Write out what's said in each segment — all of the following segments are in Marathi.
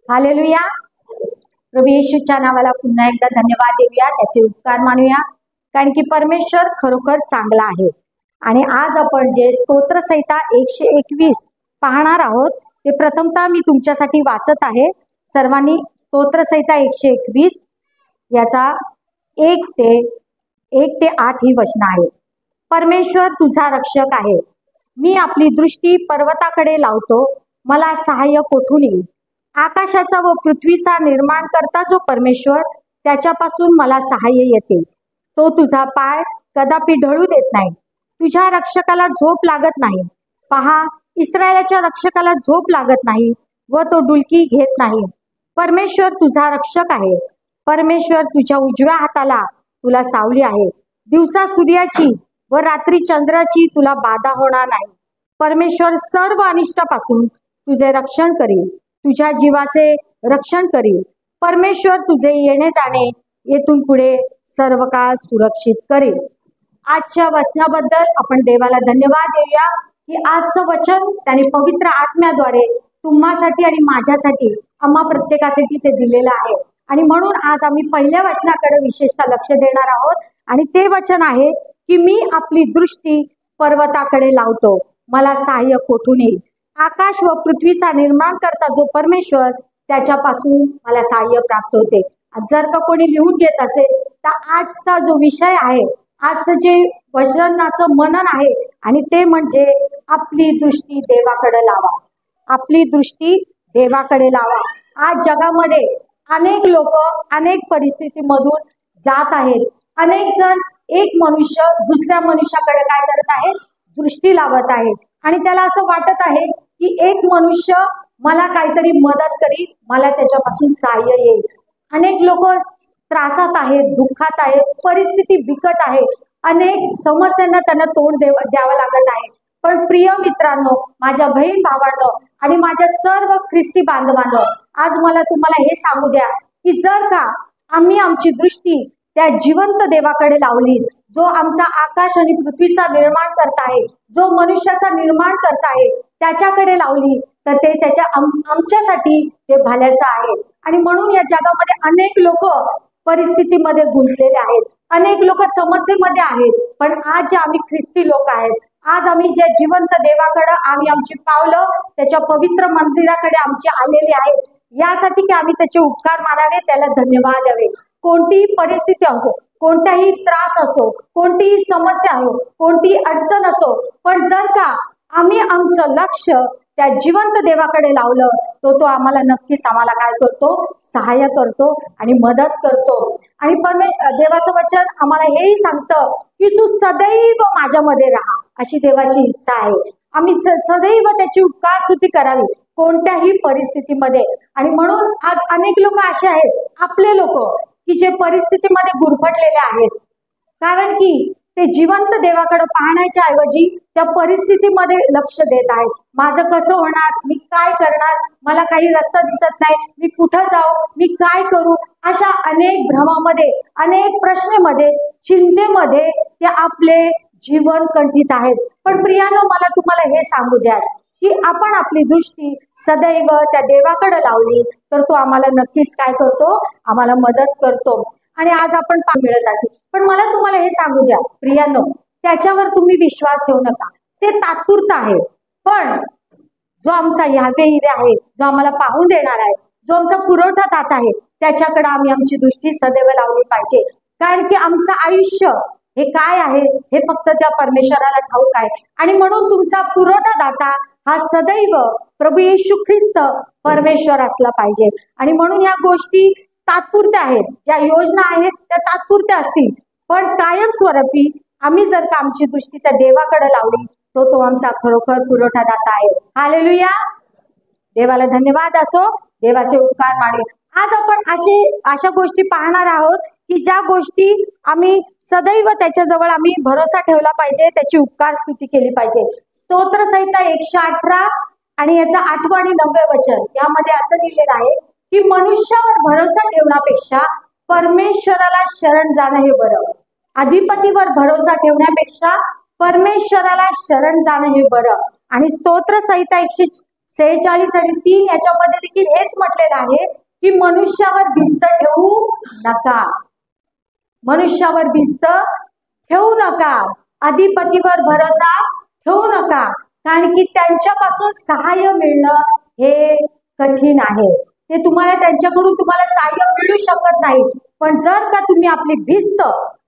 हालेलुया. प्रभू येशूच्या नावाला पुन्हा एकदा धन्यवाद देऊया, त्याचे उपकार मानूया, कारण की परमेश्वर खरोखर चांगला आहे. आणि आज आपण जे स्तोत्रसंहिता 121 पाहणार आहोत ते प्रथमतः मी तुमच्यासाठी वाचत आहे. सर्वांनी स्तोत्रसंहिता 121 याचा 1 ते 8 ही वचनं आहे. परमेश्वर तुझा रक्षक आहे, मी आपली दृष्टी पर्वताकडे लावतो, मला सहाय्य कोठून येईल. आकाशाचा व पृथ्वीचा निर्माण करता जो परमेश्वर, त्याच्यापासून मला सहाय्य येते. तो तुझा पाय कदापि ढळू देत नाही, तुझ्या रक्षकाला झोप लागत नाही. पहा, इस्रायलाच्या रक्षकाला झोप लागत नाही व तो डुलकी घेत नाही. परमेश्वर तुझा रक्षक आहे, परमेश्वर तुझ्या उजव्या हाताला तुला सावली आहे. दिवसा सूर्याची व रात्री चंद्राची तुला बाधा होणार नाही. परमेश्वर सर्व अनिष्टापासून तुझे रक्षण करील, तुझ्या जीवाचे रक्षण करील. परमेश्वर तुझे येणे जाणे येथून पुढे सर्व काळ सुरक्षित करील. आजच्या वचनाबद्दल आपण देवाला धन्यवाद देऊया की आजचं वचन त्याने पवित्र आत्म्याद्वारे तुम्हासाठी आणि माझ्यासाठी, आम्हा प्रत्येकासाठी ते दिलेलं आहे. आणि म्हणून आज आम्ही पहिल्या वचनाकडे विशेषतः लक्ष देणार आहोत. आणि ते वचन आहे की मी आपली दृष्टी पर्वताकडे लावतो, मला सहाय्य कोठून येईल. आकाश व पृथ्वीचा निर्माण करता जो परमेश्वर, त्याच्यापासून मला सहाय्य प्राप्त होते. जर का कोणी लिहून घेत असेल तर आजचा जो विषय आहे, आजचं जे वचनाचं मनन आहे, आणि ते म्हणजे आपली दृष्टी देवाकडे लावा, आपली दृष्टी देवाकडे लावा. आज जगामध्ये अनेक लोक अनेक परिस्थितीमधून जात आहेत. अनेक जण एक मनुष्य दुसऱ्या मनुष्याकडे काय करत आहे, दृष्टी लावत आहे. आणि त्याला असं वाटत आहे की एक मनुष्य मला काहीतरी मदत करील, मला त्याच्यापासून सहाय्य येईल. अनेक लोक त्रासात आहेत, दुःखात आहेत, परिस्थिती बिकट आहे, अनेक समस्यांना त्यांना तोंड द्यावं लागत आहे. पण प्रिय मित्रांनो, माझ्या बहीण भावांनो आणि माझ्या सर्व ख्रिस्ती बांधवांनो, आज मला तुम्हाला हे सांगू द्या की जर का आम्ही आमची दृष्टी त्या जिवंत देवाकडे लावली, जो आमचा आकाश आणि पृथ्वीचा निर्माण करता आहे, जो मनुष्याचा निर्माण करता आहे, त्याच्याकडे लावली, तर ते त्याच्या आमच्यासाठी ते भल्याचं आहे. आणि म्हणून या जगामध्ये अनेक लोक परिस्थितीमध्ये गुंतलेले आहेत, अनेक लोक समस्येमध्ये आहेत. पण आज जे आम्ही ख्रिस्ती लोक आहेत, आज आम्ही जे जिवंत देवाकडे आम्ही आमची पावलं त्याच्या पवित्र मंदिराकडे आमची आलेली आहेत, यासाठी की आम्ही त्याचे उपकार मानावे, त्याला धन्यवाद द्यावे. कोणतीही परिस्थिती असो, कोणताही त्रास असो, कोणतीही समस्या असो, कोणतीही अडचण असो, पण जर का आम्ही आमचं लक्ष त्या जिवंत देवाकडे लावलं, तो आम्हाला नक्कीच आम्हाला काय करतो, सहाय्य करतो आणि मदत करतो. आणि देवाचं वचन आम्हाला हेही सांगतं की तू सदैव माझ्यामध्ये राहा, अशी देवाची इच्छा आहे. आम्ही सदैव त्याची उपकार स्तुती करावी कोणत्याही परिस्थितीमध्ये. आणि म्हणून आज अनेक लोक असे आहेत, आपले लोक, की जे परिस्थितीमध्ये गुरफटलेले आहेत, कारण की ते जिवंत देवाकडे पाहण्याच्या ऐवजी त्या परिस्थितीमध्ये लक्ष देत आहेत. माझं कसं होणार, मी काय करणार, मला काही रस्ता दिसत नाही, मी कुठं जाऊ, मी काय करू, अशा अनेक भ्रमामध्ये, अनेक प्रश्नामध्ये, चिंतेमध्ये ते आपले जीवन कंठित आहेत. पण प्रियानो, मला तुम्हाला हे सांगू द्या की आपण आपली दृष्टी सदैव त्या देवाकडे लावली तर तो आम्हाला नक्कीच काय करतो, आम्हाला मदत करतो. आणि आज आपण मिळत असेल, पण मला तुम्हाला हे सांगू द्या प्रियानो, त्याच्यावर तुम्ही विश्वास ठेवू नका, ते तात्पुरतं आहे. पण जो आमचा यावे आहे, जो आम्हाला पाहून देणार आहे, जो आमचा पुरवठा दाता आहे, त्याच्याकडे आम्ही आमची दृष्टी सदैव लावली पाहिजे. कारण की आमचं आयुष्य हे काय आहे हे फक्त त्या परमेश्वराला ठाऊक आहे. आणि म्हणून तुमचा पुरवठा दाता हा सदैव प्रभू येशू ख्रिस्त परमेश्वर असला पाहिजे. आणि म्हणून या गोष्टी तात्पुरत्या आहेत, ज्या योजना आहेत त्या तात्पुरत्या असतील, पण कायमस्वरूपी आम्ही जर का आमची दृष्टी त्या देवाकडे लावली, तो आमचा खरोखर पुरवठा दाता आहे. हालेलुया, देवाला धन्यवाद असो, देवाचे उपकार माने. आज आपण अशा गोष्टी पाहणार आहोत की ज्या गोष्टी आम्ही सदैव त्याच्याजवळ आम्ही भरोसा ठेवला पाहिजे, त्याची उपकार स्तुती केली पाहिजे. स्तोत्रसंहिता 118 आणि याचा 8 आणि 9 वचन यामध्ये असं लिहिलेलं आहे की मनुष्यावर भरोसा ठेवण्यापेक्षा परमेश्वराला शरण जाणं हे बरं. अधिपतीवर भरोसा ठेवण्यापेक्षा परमेश्वराला शरण जाणं हे बरं. आणि स्तोत्रसंहिता 46 आणि 3 याच्यामध्ये देखील हेच म्हटलेलं आहे की मनुष्यावर भिस्त ठेवू नका, मनुष्यावर भिस्त ठेवू नका, अधिपतीवर भरोसा ठेवू नका, कारण की त्यांच्यापासून सहाय्य मिळणं हे कठीण आहे. ते तुम्हाला त्यांच्याकडून तुम्हाला सहाय्य मिळू शकत नाही. पण जर का तुम्ही आपली भिस्त,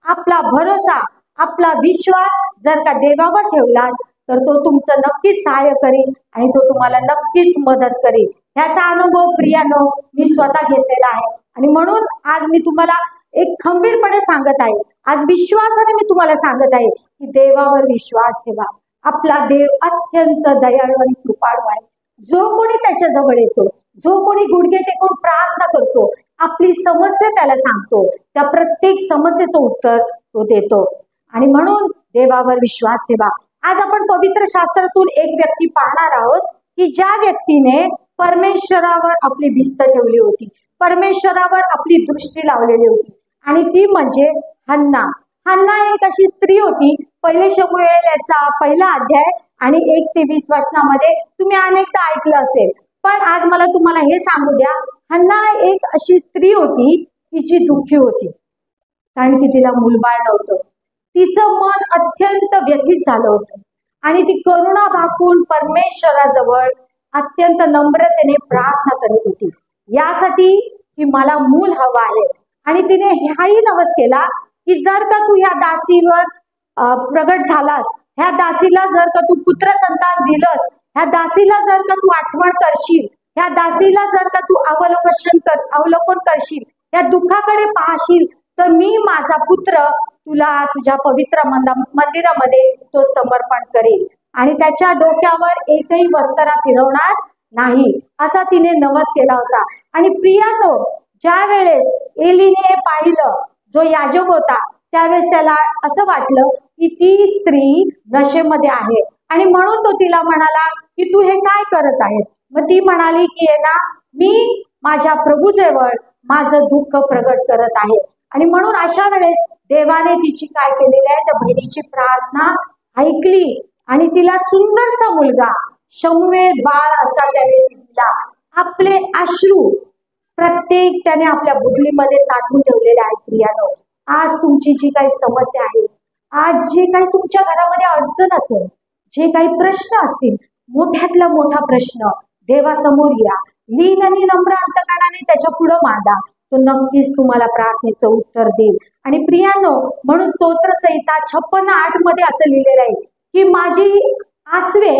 आपला भरोसा, आपला विश्वास जर का देवावर ठेवला तर तो तुमचं नक्कीच सहाय्य करेल आणि तो तुम्हाला नक्कीच मदत करेल. ह्याचा अनुभव प्रियानो मी स्वतः घेतलेला आहे आणि म्हणून आज मी तुम्हाला एक खंबीरपणे सांगत आहे, आज विश्वासाने मी तुम्हाला सांगत आहे की देवावर विश्वास ठेवा. आपला देव अत्यंत दयाळू आणि कृपाळू आहे. जो कोणी त्याच्या जवळ येतो, जो कोणी गुडघे टेकून प्रार्थना करतो, आपली समस्या त्याला सांगतो, त्या प्रत्येक समस्येचं उत्तर तो देतो. आणि म्हणून देवावर विश्वास ठेवा. आज आपण पवित्र शास्त्रातून एक व्यक्ती पाहणार आहोत की ज्या व्यक्तीने परमेश्वरावर आपली भिस्त ठेवली होती, परमेश्वरावर आपली दृष्टी लावलेली होती आणि ती म्हणजे हन्ना. हन्ना एक अशी स्त्री होती. पहिले शमूएल याचा 1 अध्याय आणि 1 ते 20 वचनामध्ये तुम्ही अनेकदा ऐकलं असेल. पण आज मला तुम्हाला हे सांगू द्या, हन्ना एक अशी स्त्री होती की जी दुःखी होती कारण की तिला मूलबाळ नव्हतं. तिचं मन अत्यंत व्यथित झालं होतं आणि ती करुणा भाकून परमेश्वराजवळ अत्यंत नम्रतेने प्रार्थना करत होती यासाठी की मला मूल हवं आहे. आणि तिने हाही नवस केला की जर का तू ह्या दासीवर प्रगट झालास, ह्या दासीला जर का तू पुत्र संतान दिलंस, ह्या दासीला जर का तू आठवण करशील, ह्या दासीला जर का तू अवलोकन करशील, या दुःखाकडे पाहशील, तर मी माझा पुत्र तुला तुझ्या पवित्र मंदिरामध्ये तो समर्पण करेल आणि त्याच्या डोक्यावर एकही वस्त्रा फिरवणार नाही, असा तिने नवस केला होता. आणि प्रियानो, ज्या वेळेस एलीने पाहिलं, जो याजक होता, त्यावेळेस त्याला असं वाटलं की ती स्त्री नशेमध्ये आहे आणि म्हणून तो तिला म्हणाला की तू हे काय करत आहेस. मग ती म्हणाली की ना, मी माझ्या प्रभूजवळ माझं दुःख प्रगट करत आहे. आणि म्हणून अशा वेळेस देवाने तिची काय केलेली आहे, त्या बहिणीची प्रार्थना ऐकली आणि तिला सुंदरसा मुलगा शमूएल बाळ असा त्याने दिला. आपले अश्रू प्रत्येक त्याने आपल्या बुद्धीमध्ये साठवून ठेवलेले आहेत. प्रियानो, आज तुमची जी काही समस्या आहे, आज जे काही तुमच्या घरामध्ये अडचण असेल, जे काही प्रश्न असतील, मोठ्यातला मोठा प्रश्न देवासमोर या, लीन आणि नम्र अंतकरणाने त्याच्या पुढे मांडा, तो नक्कीच तुम्हाला प्रार्थनेचं उत्तर देईल. आणि प्रियानो, म्हणून स्तोत्रसंहिता 56:8 मध्ये असं लिहिलेलं आहे की माझी आसवे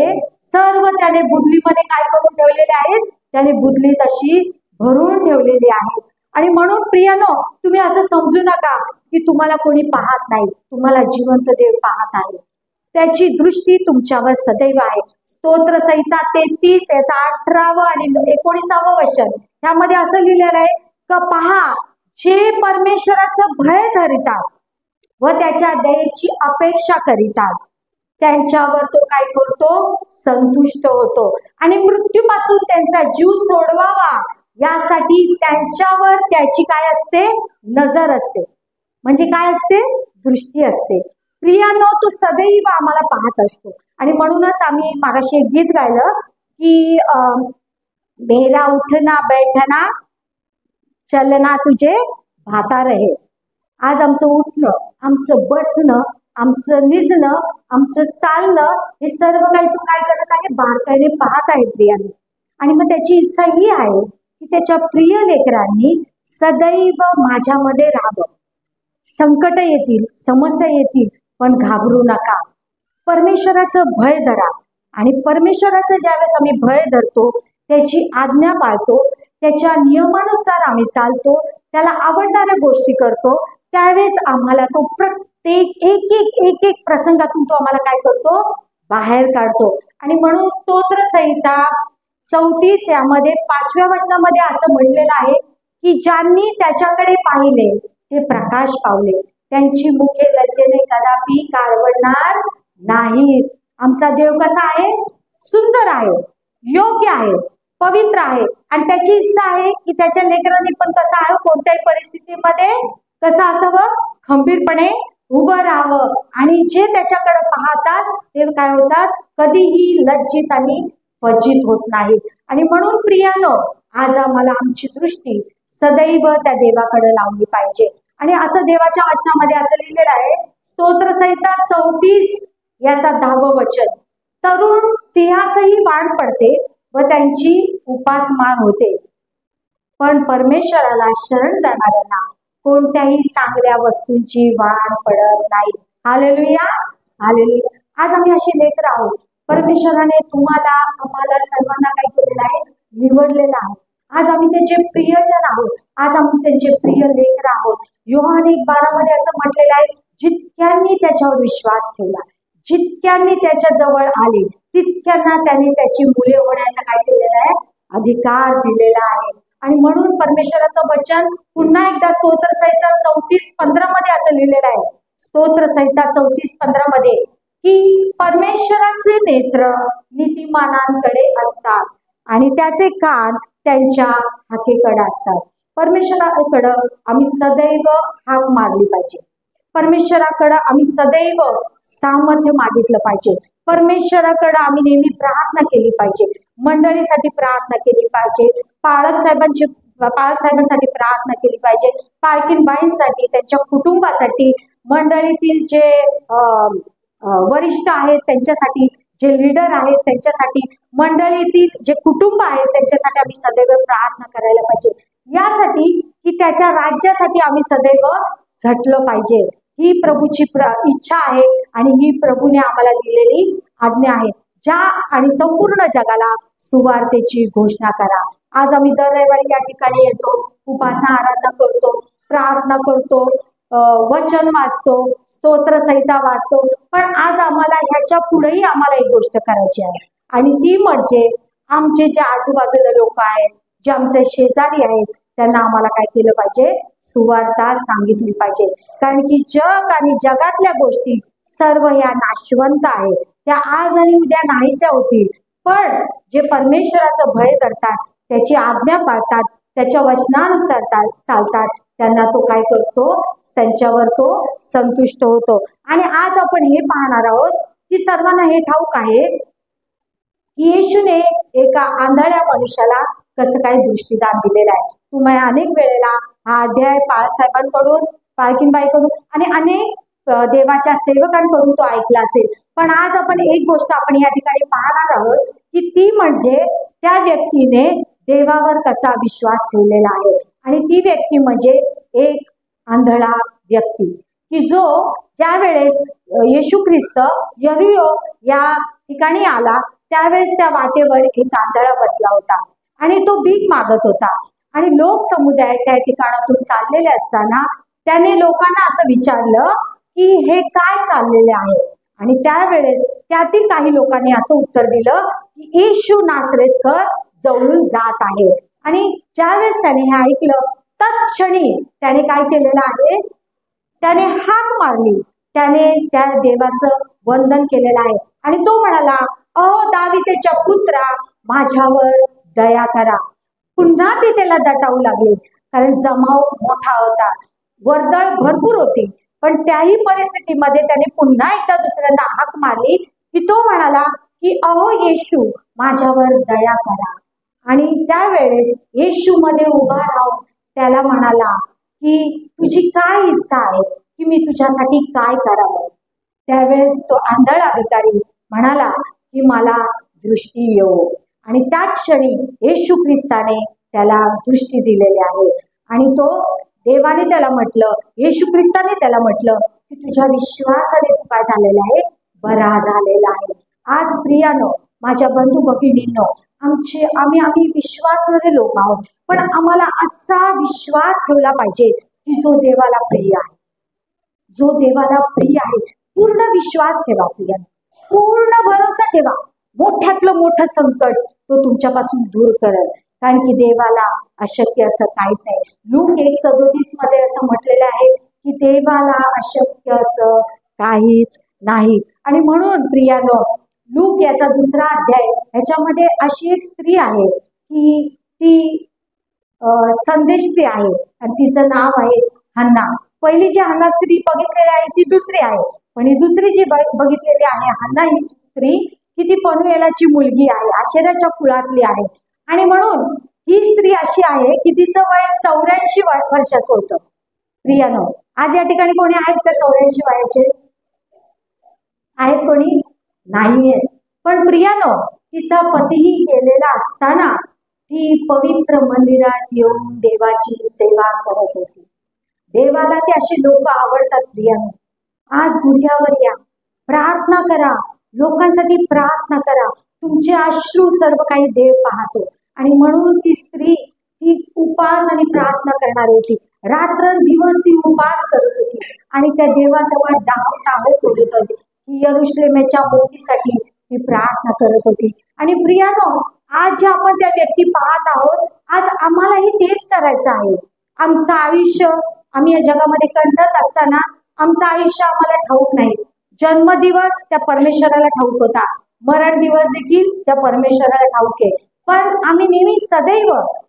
सर्व त्याने बुदलीमध्ये काय करून ठेवलेले आहेत, त्याने बुदली तशी भरून ठेवलेली आहेत. आणि म्हणून प्रियानो, तुम्ही असं समजू नका की तुम्हाला कोणी पाहत नाही, तुम्हाला जिवंत देव पाहत आहे, त्याची दृष्टी तुमच्यावर सदैव आहे. स्तोत्रसंहिता 33 याचा 18 आणि 19 वचन त्यामध्ये असं लिहिलेलं आहे का पहा, जे परमेश्वराचं भय धरितात व त्याच्या दयेची अपेक्षा करीतात त्यांच्यावर तो काय करतो, संतुष्ट होतो आणि मृत्यूपासून त्यांचा जीव सोडवावा यासाठी त्यांच्यावर त्याची काय असते, नजर असते. म्हणजे काय असते, दृष्टी असते. प्रियानो, तो सदैव आम्हाला पाहत असतो. आणि म्हणूनच आम्ही मागाशी एक गीत गायलं की मेरा उठना बैठना चलना तुझे भाता रहे. आज आमचं उठणं, आमचं बसणं, आमचं निजणं, आमचं चालणं हे सर्व काही तो काय करत आहे, बारकाईने पाहत आहे प्रियाने. आणि मग त्याची इच्छा ही आहे की त्याच्या प्रिय लेकरांनी सदैव माझ्यामध्ये राहावं. संकट येतील, समस्या येतील, पण घाबरू नका. परमेश्वराचं भय धरा आणि परमेश्वराचं ज्यावेळेस आम्ही भय धरतो, त्याची आज्ञा पाळतो, त्याच्या नियमानुसार आम्ही चालतो, त्याला आवडणाऱ्या गोष्टी करतो, त्यावेळेस आम्हाला तो प्रत्येक एक एक प्रसंगातून तो आम्हाला काय करतो, बाहेर काढतो. आणि म्हणून स्तोत्रसंहिता 34 यामध्ये 5व्या वचनामध्ये असं म्हणलेलं आहे की ज्यांनी त्याच्याकडे पाहिले ते प्रकाश पावले, त्यांची मुखे लज्जेने कदापि काळवडणार नाहीत. आमचा देव कसा आहे, सुंदर आहे, योग्य आहे, पवित्र आहे आणि त्याची इच्छा आहे की त्याच्या लेकरांनी पण कसं आहे, कोणत्याही परिस्थितीमध्ये कसं असावं, खंबीरपणे उभं राहावं. आणि जे त्याच्याकडे पाहतात ते काय होतात, कधीही लज्जित आणि फजित होत नाही. आणि म्हणून प्रियानो, आज आम्हाला आमची दृष्टी सदैव त्या देवाकडे लावली पाहिजे. आणि असं देवाच्या वचनामध्ये असं लिहिलेलं आहे, स्तोत्रसंहिता 34 याचा 10वं वचन, तरुण सिंहासही वाढ पडते व त्यांची उपासमार होते, पण परमेश्वराला शरण जाणाऱ्यांना कोणत्याही चांगल्या वस्तूंची वाढ पडत नाही. Hallelujah, hallelujah. आज आम्ही असे लेकर आहोत. परमेश्वराने तुम्हाला, आम्हाला सर्वांना काय केलेलं आहे? निवडलेलं आहे. आज आम्ही त्याचे प्रियजन आहोत. आज आम्ही त्यांचे प्रिय लेकर आहोत. योहान 1:12 मध्ये असं म्हटलेलं आहे, जितक्यांनी त्याच्यावर विश्वास ठेवला, जितक्यांनी त्याच्या जवळ आले, तितक्यांना त्यांनी त्याची मुले होण्याचा काय केलेला आहे? अधिकार दिलेला आहे. आणि म्हणून परमेश्वराचं वचन पुन्हा एकदा स्तोत्रसंहिता 34:15 मध्ये असं लिहिलेलं आहे, स्तोत्रसंहिता 34:15 मध्ये, की परमेश्वराचे नेत्र नीतिमानांकडे असतात आणि त्याचे कान त्यांच्या हाकेकडे असतात. परमेश्वराकडं आम्ही सदैव हाक मारली पाहिजे. परमेश्वराकडं आम्ही सदैव सामर्थ्य मागितलं पाहिजे. परमेश्वराकडे आम्ही नेहमी प्रार्थना केली पाहिजे. मंडळीसाठी प्रार्थना केली पाहिजे. पाळक साहेबांसाठी प्रार्थना केली पाहिजे. पालकीनबाईंसाठी, त्यांच्या कुटुंबासाठी, मंडळीतील जे वरिष्ठ आहेत त्यांच्यासाठी, जे लीडर आहेत त्यांच्यासाठी, मंडळीतील जे कुटुंब आहेत त्यांच्यासाठी आम्ही सदैव प्रार्थना करायला पाहिजे. यासाठी की त्याच्या राज्यासाठी आम्ही सदैव झटलं पाहिजे. ही प्रभूची इच्छा आहे आणि ही प्रभूने आम्हाला दिलेली आज्ञा आहे. ज्या आणि संपूर्ण जगाला सुवार्तेची घोषणा करा. आज आम्ही दर रविवारी या ठिकाणी येतो, उपासना आराधना करतो, प्रार्थना करतो, वचन वाचतो, स्तोत्रसंहिता वाचतो. पण आज आम्हाला ह्याच्या पुढेही आम्हाला एक गोष्ट करायची आहे, आणि ती म्हणजे आमचे जे आजूबाजूला लोक आहेत, जे आमचे शेजारी आहेत, त्यांना आम्हाला काय केलं पाहिजे? सुवार्ता सांगितली पाहिजे. कारण की जग आणि जगातल्या गोष्टी सर्व ह्या नाशवंत आहेत. त्या आज आणि उद्या नाहीशा होतील. पण जे परमेश्वराचं भय करतात, त्याची आज्ञा पाळतात, त्याच्या वचनानुसार चालतात, त्यांना तो काय करतो? त्यांच्यावर तो संतुष्ट होतो. आणि आज आपण हे पाहणार आहोत की सर्वांना हे ठाऊक आहे की येशूने एका आंधळ्या मनुष्याला कसं काय दृष्टीदान दिलेलं आहे. तुम्ही अनेक वेळेला हा अध्याय साहेबांकडून, पालकीनबाईकडून आणि अनेक देवाच्या सेवकांकडून तो ऐकला असेल. पण आज आपण एक गोष्ट आपण या ठिकाणी पाहणार आहोत की ती म्हणजे त्या व्यक्तीने देवावर कसा विश्वास ठेवलेला आहे. आणि ती व्यक्ती म्हणजे एक आंधळा व्यक्ती, की जो ज्या वेळेस येशू ख्रिस्त यरीहो या ठिकाणी आला त्यावेळेस त्या वाटेवर एक आंधळा बसला होता आणि तो भीक मागत होता. आणि लोक समुदाय त्या ठिकाणातून चाललेले असताना त्याने लोकांना असं विचारलं की हे काय चाललेले आहे. आणि त्यावेळेस त्यातील काही लोकांनी असं उत्तर दिलं की येशू नासरेतकर जवळून जात आहे. आणि ज्यावेळेस त्याने हे ऐकलं तत्क्षणी त्याने काय केलेलं आहे? त्याने हाक मारली, त्याने त्या देवाचं वंदन केलेलं आहे. आणि तो म्हणाला, अहो दाविदेच्या पुत्रा, माझ्यावर दया करा. पुन्हा ते त्याला दटावू लागले, कारण जमाव मोठा होता, वर्दळ भरपूर होती. पण त्याही परिस्थितीमध्ये त्याने पुन्हा एकदा दुसऱ्यांदा हाक मारली की तो म्हणाला की अहो येशू, माझ्यावर दया करा. आणि त्यावेळेस येशू मध्ये उभा राहून त्याला म्हणाला की तुझी काय इच्छा आहे, की मी तुझ्यासाठी काय करावं. त्यावेळेस तो आंधळा भिकारी म्हणाला की मला दृष्टी येऊ. आणि त्या क्षणी येशू ख्रिस्ताने त्याला दृष्टी दिलेली आहे. आणि तो देवाने त्याला म्हटलं, येशू ख्रिस्ताने त्याला म्हटलं की तुझ्या विश्वासाने तू काय झालेला आहे? बरा झालेला आहे. आज प्रियानो, माझ्या बंधू भगिनींनो, आम्ही विश्वासणारे लोक आहोत. पण आम्हाला असा विश्वास ठेवला पाहिजे की जो देवाला प्रिय आहे, जो देवाला प्रिय आहे. पूर्ण विश्वास ठेवा प्रिया, पूर्ण भरोसा ठेवा. मोठ्यातलं मोठं संकट तो तुमच्यापासून दूर करेल, कारण की देवाला अशक्य असं काहीच नाही. लूक 1:37 मध्ये असं म्हटलेलं आहे की देवाला अशक्य असं काहीच नाही. आणि म्हणून प्रियानो, लूक याचा 2रा अध्याय, ह्याच्यामध्ये अशी एक स्त्री आहे की ती संदेष्टी आहे आणि तिचं नाव आहे हन्ना. पहिली जी हन्ना स्त्री बघितलेली आहे ती दुसरी आहे, पण ही दुसरी जी बघितलेली आहे हन्ना ही स्त्री, की ती फनुएलाची मुलगी आहे, आशेराच्या कुळातली आहे. आणि म्हणून ही स्त्री अशी आहे की तिचं वय 84 वर्षाचं होतं. प्रियानो, आज या ठिकाणी कोणी आहेत का 84 वयाचे? आहेत कोणी? नाहीये. पण प्रियानो, तिचा पतीही गेलेला असताना ती पवित्र मंदिरात येऊन देवाची सेवा करत होती. देवाला ते असे लोक आवडतात प्रियानो. आज गुढ्यावर या, प्रार्थना करा, लोकांसाठी प्रार्थना करा. तुमचे अश्रू सर्व काही देव पाहतो. आणि म्हणून ती स्त्री ती उपास आणि प्रार्थना करणार होती. रात्रंदिवस ती उपास करत होती आणि त्या देवाजवळ टाहो करत होती. यरुशलेमेच्या मुक्तीसाठी ती प्रार्थना करत होती. आणि प्रियानो, आज जे आपण त्या व्यक्ती पाहत आहोत, आज आम्हालाही तेच करायचं आहे. आमचं आयुष्य आम्ही या जगामध्ये कंठत असताना आमचं आयुष्य आम्हाला ठाऊक नाही. जन्मदिवस त्या परमेश्वराला ठाऊक होता, मरण दिवस देखील त्या परमेश्वराला ठाऊक आहे. पण आम्ही नेहमी सदैव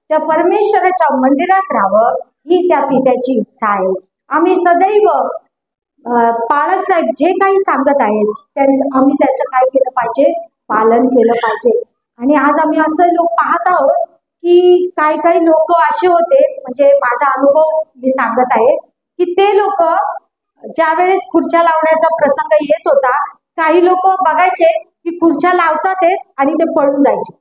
त्या परमेश्वराच्या मंदिरात राहावं ही त्या पित्याची इच्छा आहे. आम्ही सदैव पालक साहेब जे काही सांगत आहेत आम्ही त्याचं काय केलं पाहिजे? पालन केलं पाहिजे. आणि आज आम्ही असं लोक पाहत आहोत की काही लोक असे होते, म्हणजे माझा अनुभव मी सांगत आहे की ते लोक ज्या वेळेस खुर्च्या लावण्याचा प्रसंग येत होता, काही लोक बघायचे की खुर्च्या लावतात आणि ते पळून जायचे.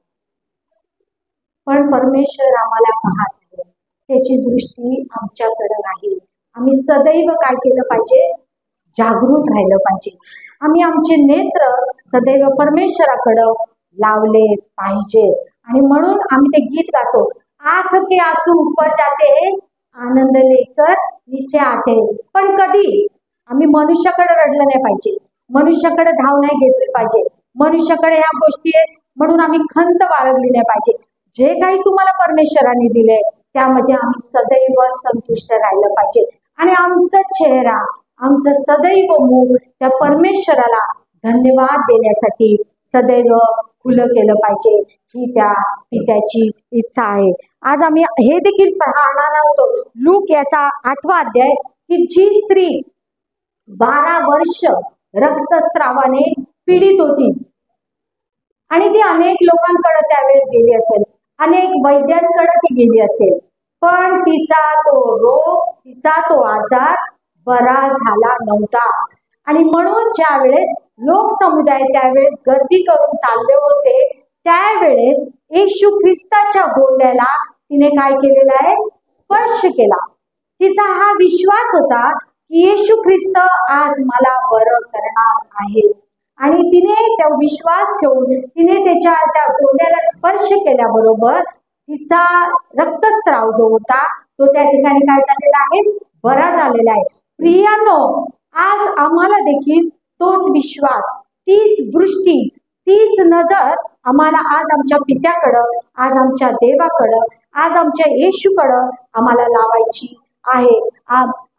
पण परमेश्वर आम्हाला पाहत आहे, त्याची दृष्टी आमच्याकडे राहील. आम्ही सदैव काय केलं पाहिजे? जागृत राहिलं पाहिजे. आम्ही आमचे नेत्र सदैव परमेश्वराकडे लावले पाहिजे. आणि म्हणून आम्ही ते गीत गातो, आंख के आंसू ऊपर जाते आनंद लेकर नीचे आते. पण कधी आम्ही मनुष्याकडे रडलं नाही पाहिजे, मनुष्याकडे धाव नाही घेतली पाहिजे, मनुष्याकडे ह्या गोष्टी आहेत म्हणून आम्ही खंत बाळगली नाही पाहिजे. जे काही तुम्हाला परमेश्वराने दिले त्यामध्ये आम्ही सदैव संतुष्ट राहिलं पाहिजे. आणि आमचा चेहरा, आमचं सदैव मुख त्या परमेश्वराला धन्यवाद देण्यासाठी सदैव खुलं केलं पाहिजे. ही त्या पित्याची इच्छा आहे. आज आम्ही हे देखील पाहणार आहोत, लूक याचा 8वा अध्याय, की जी स्त्री 12 वर्ष रक्तस्रावाने पीडित होती आणि ती अनेक लोकांकडे त्यावेळेस गेली असेल, अनेक वैद्यांकडे ती गेली असेल, पण तिचा तो रोग, तिचा तो आजार बरा झाला नव्हता. आणि म्हणून ज्या वेळेस लोक समुदाय त्यावेळेस गर्दी करून चालले होते, त्यावेळेस येशू ख्रिस्ताच्या गोंड्याला तिने काय केलेला आहे? स्पर्श केला. तिचा हा विश्वास होता की येशू ख्रिस्त आज मला बरं करणार आहे. आणि तिने तो विश्वास ठेवून तिने त्या गोंड्याला स्पर्श केल्याबरोबर तिचा रक्तस्राव जो होता तो त्या ठिकाणी काय झालेला आहे? बरा झालेला आहे. प्रियानो, आज आम्हाला देखील तोच विश्वास, तीच दृष्टी, तीच नजर आम्हाला आज आमच्या पित्याकडं, आज आमच्या देवाकडं, आज आमच्या येशूकडं आम्हाला लावायची आहे.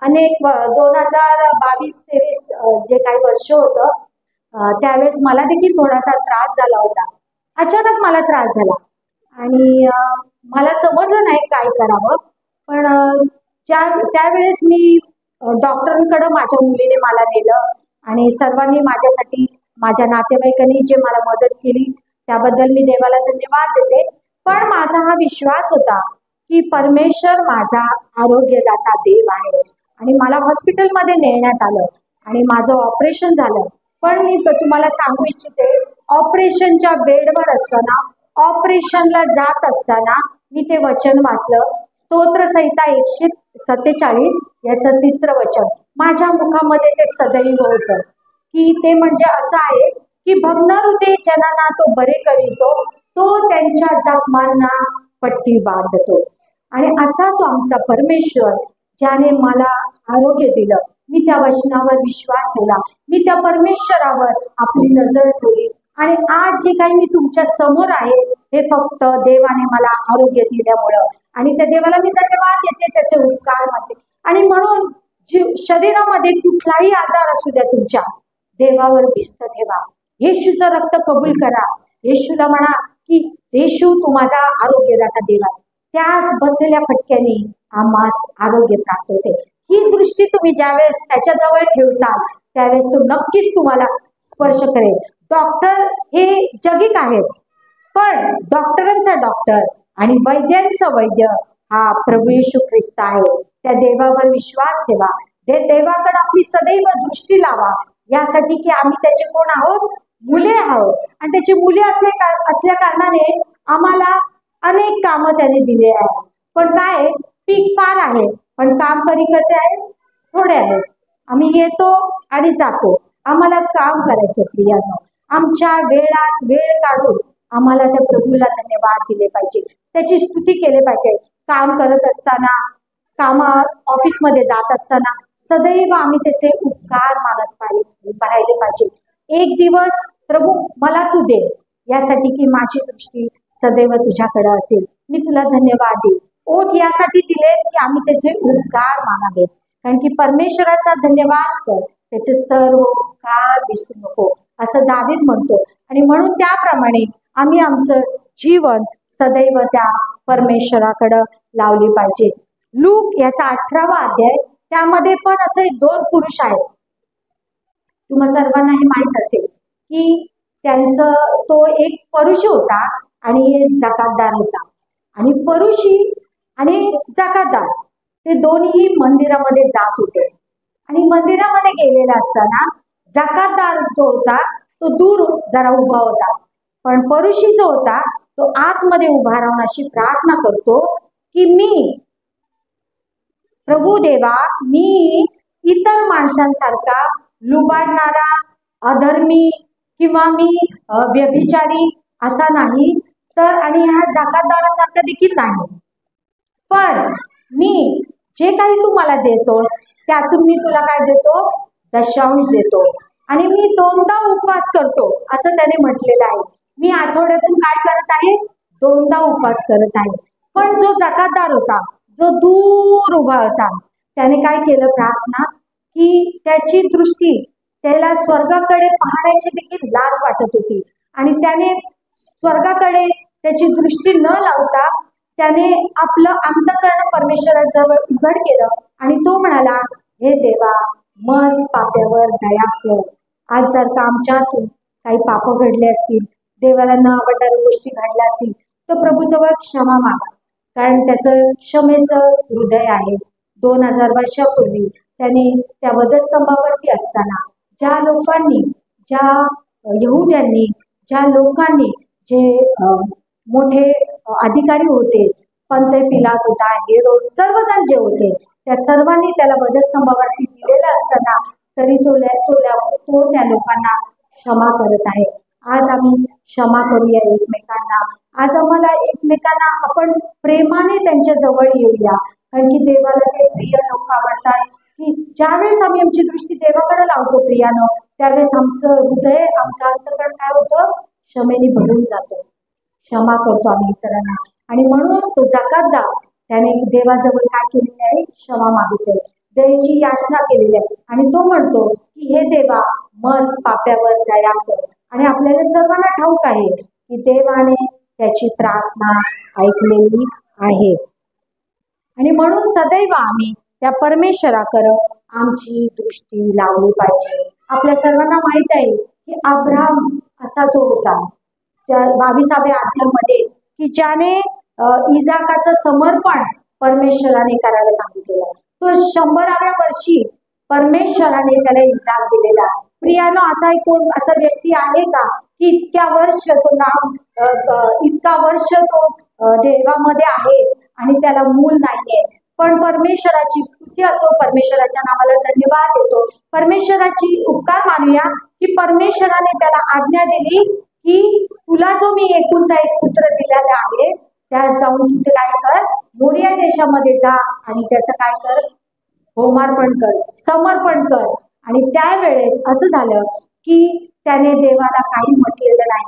अनेक 2022-23 जे काही वर्ष होतं त्यावेळेस मला देखील थोडासा त्रास झाला होता. अचानक मला त्रास झाला आणि मला समजलं नाही काय करावं. पण त्यावेळेस मी डॉक्टरांकडे माझ्या मुलीने मला नेलं आणि सर्वांनी माझ्यासाठी, माझ्या नातेवाईकांनी जे मला मदत केली त्याबद्दल मी देवाला धन्यवाद देते. पण माझा हा विश्वास होता की परमेश्वर माझा आरोग्यदाता देव आहे. आणि मला हॉस्पिटलमध्ये नेण्यात आलं आणि माझं ऑपरेशन झालं. पण मी तुम्हाला सांगू इच्छिते, ऑपरेशनच्या बेडवर असताना, ऑपरेशनला जात असताना मी ते वचन वाचलं, स्तोत्रसंहिता 147 याचं 3रं वचन माझ्या मुखामध्ये ते सदैव होतं. की ते म्हणजे असं आहे की भग्न हृदय जनांना तो बरे करीतो, तो त्यांच्या जखमांना पट्टी बांधतो. आणि असा तो आमचा परमेश्वर ज्याने मला आरोग्य दिलं, मी त्या वचनावर विश्वास ठेवला, मी त्या परमेश्वरावर आपली नजर ठेवली. आणि आज जे काही मी तुमच्या समोर आहे हे फक्त देवाने मला आरोग्य दिल्यामुळं, आणि त्या देवाला मी धन्यवाद देते, त्याचे उपकार मानते. आणि म्हणून शरीरामध्ये कुठलाही आजार असू द्या, तुमच्या देवावर भिस्त ठेवा, येशूचं रक्त कबूल करा, येशूला म्हणा की येशू तू माझा आरोग्यदाता देवा, त्यास बसलेल्या फटक्याने आम्हास आरोग्य प्राप्त होते. ही दृष्टी तुम्ही ज्यावेळेस त्याच्याजवळ ठेवता त्यावेळेस तो नक्कीच तुम्हाला स्पर्श करेल. डॉक्टर हे जगिक आहेत, पण डॉक्टरांचा डॉक्टर आणि वैद्यांचं वैद्य हा प्रभू येशू ख्रिस्त आहे. त्या देवावर विश्वास ठेवा, ते देवाकडे आपली सदैव दृष्टी लावा, यासाठी की आम्ही त्याचे कोण आहोत, मुले आहोत. आणि त्याची मुले असल्या कारणाने आम्हाला अनेक कामं त्याने दिले आहेत. पण काय, पीक फार आहे पण काम करी कसे आहे, थोडे आहेत. आम्ही येतो आणि जातो, आम्हाला काम करायचं प्रियानो. आमच्या वेळात वेळ काढून आम्हाला त्या प्रभूला धन्यवाद दिले पाहिजे, त्याची स्तुती केले पाहिजे. काम करत असताना, ऑफिसमध्ये जात असताना सदैव आम्ही त्याचे उपकार मानत राहिले पाहिजे. एक दिवस प्रभू मला तू दे, यासाठी की माझी दृष्टी सदैव तुझ्याकडे असेल, मी तुला धन्यवाद देईन. ओठ यासाठी दिले की आम्ही त्याचे उपकार मानावेत, कारण की परमेश्वराचा धन्यवाद कर, त्याचे सर्व उपकार विसरू नको, असं दावीद म्हणतो. आणि म्हणून त्याप्रमाणे आम्ही आमचं जीवन सदैव त्या परमेश्वराकडे लावले पाहिजे. लूक याचा 18वा अध्याय, त्यामध्ये पण असे 2 पुरुष आहेत. तुम्हा सर्वांना हे माहित असेल की तो एक परुषी होता आणि एक जकातदार होता. आणि परुषी आणि जकातदार ते दोन्ही मंदिरामध्ये जात होते. आणि मंदिरामध्ये गेलेला असताना जकातदार जो होता तो दूर जरा उभा होता, पण परुषी जो होता तो आतमध्ये उभा राहून अशी प्रार्थना करतो की मी प्रभू देवा, मी इतर माणसांसारखा लुबाडणारा, अधर्मी किंवा मी व्यभिचारी असा नाही, तर आणि ह्या जकातदारासारखा देखील नाही, पण मी जे काही तू मला देतोस त्यातून मी तुला काय देतो, दशांश देतो. आणि मी 2दा उपवास करतो असं त्याने म्हटलेलं आहे. मी आठवड्यातून काय करत आहे, 2दा उपवास करत आहे. पण जो जकातदार होता, जो दूर उभा होता, त्याने काय केलं, प्रार्थना की त्याची दृष्टी, त्याला स्वर्गाकडे पाहण्याची देखील लाज वाटत होती. आणि त्याने स्वर्गाकडे त्याची दृष्टी न लावता त्याने आपलं अंतःकरण परमेश्वराजवळ उघड केलं आणि तो म्हणाला, हे देवा, मज पाप्यावर दया कर. आज जर का आमच्यातून काही पाप घडले असतील, देवाला न आवडणाऱ्या गोष्टी घडल्या असतील, तर प्रभूजवळ क्षमा मागा, कारण त्याचं क्षमेचं हृदय आहे. 2000 वर्षापूर्वी त्याने त्या वधस्तंभावरती असताना ज्या लोकांनी, ज्या यहुद्यांनी, ज्या लोकांनी, जे मोठे अधिकारी होते, पंत पिलात होता, हेरोद, सर्वजण जे होते, त्या सर्वांनी त्याला वधस्तंभावरती दिलेलं असताना तरी तो त्या लोकांना क्षमा करत आहे. आज आम्ही क्षमा करूया एकमेकांना. आज आम्हाला एकमेकांना आपण प्रेमाने त्यांच्या जवळ येऊया, कारण की देवाला ते प्रिय लोक आवडतात की ज्यावेळेस आम्ही आमची दृष्टी देवाकडे लावतो प्रियानं, त्यावेळेस आमचं हृदय, आमचं अंतःकरण काय होतं, क्षमेने भरून जातो, क्षमा करतो आम्ही इतरांना. आणि म्हणून तो जकातदार त्याने देवाजवळ काय केलेले आहे, क्षमा मागितली, दयेची याचना केलेली आहे. आणि तो म्हणतो की हे देवा, मज पाप्यावर दया कर. आणि आपल्याला सर्वांना ठाऊक आहे की देवाने त्याची प्रार्थना ऐकलेली आहे. आणि म्हणून सदैव आम्ही त्या परमेश्वराकडे आमची दृष्टी लावली पाहिजे. आपल्या सर्वांना माहित आहे की अब्राहम असा जो होता, 22व्या अध्यायामध्ये, की ज्याने इजाकाचं समर्पण परमेश्वराने करायला सांगितलेलं. तो 100व्या वर्षी परमेश्वराने त्याला इजाक दिलेला. प्रियानो, असा व्यक्ती आहे का की इतक्या वर्ष तो देवामध्ये आहे आणि त्याला मूल नाहीये, पण परमेश्वराची स्तुती असो, परमेश्वराच्या नावाला धन्यवाद देतो, परमेश्वराची उपकार मानूया की परमेश्वराने त्याला आज्ञा दिली की तुला जो मी एकुलता एक पुत्र दिलेला आहे, त्यास जाऊन तू काय कर, मोरिया देशामध्ये जा आणि त्याचं काय कर, होमार्पण कर, समर्पण कर. आणि त्यावेळेस असं झालं की त्याने देवाला काही म्हटलेलं नाही.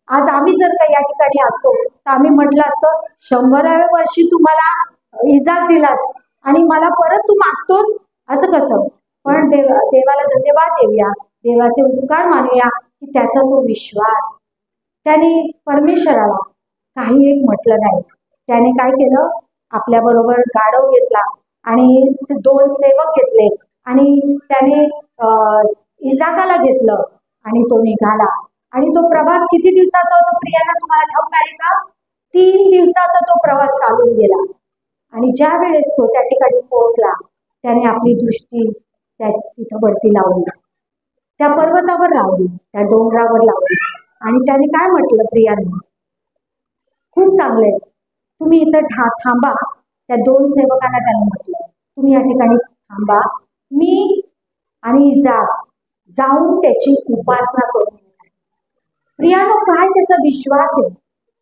आज आम्ही जर का या ठिकाणी असतो तर आम्ही म्हटलं असतं, 100व्या वर्षी तू मला इजाक दिलास आणि मला परत तू मागतोस, असं कसं. पण देवाला धन्यवाद देऊया, देवाचे उपकार मानूया की त्याचा तो विश्वास, त्याने परमेश्वराला काही एक म्हटलं नाही. त्याने काय केलं, आपल्या बरोबर गाढव घेतला आणि 2 सेवक घेतले आणि त्याने इजाकाला घेतलं आणि तो निघाला. आणि तो प्रवास किती दिवसाचा होता प्रियांना, तुम्हाला ठाऊक आहे का? 3 दिवसाचा तो प्रवास चालून गेला. आणि ज्या वेळेस तो त्या ठिकाणी पोहोचला, त्याने आपली दृष्टी त्या तिथं वरती लावली, त्या पर्वतावर लावली, त्या डोंगरावर लावली. आणि त्याने काय म्हटलं प्रियांना, खूप चांगले, तुम्ही इथं थांबा. त्या 2 सेवकांना त्याने म्हटलं, तुम्ही या ठिकाणी थांबा, मी आणि इसाक जाऊन त्याची उपासना करून. प्रियानो, काय त्याचा विश्वास आहे,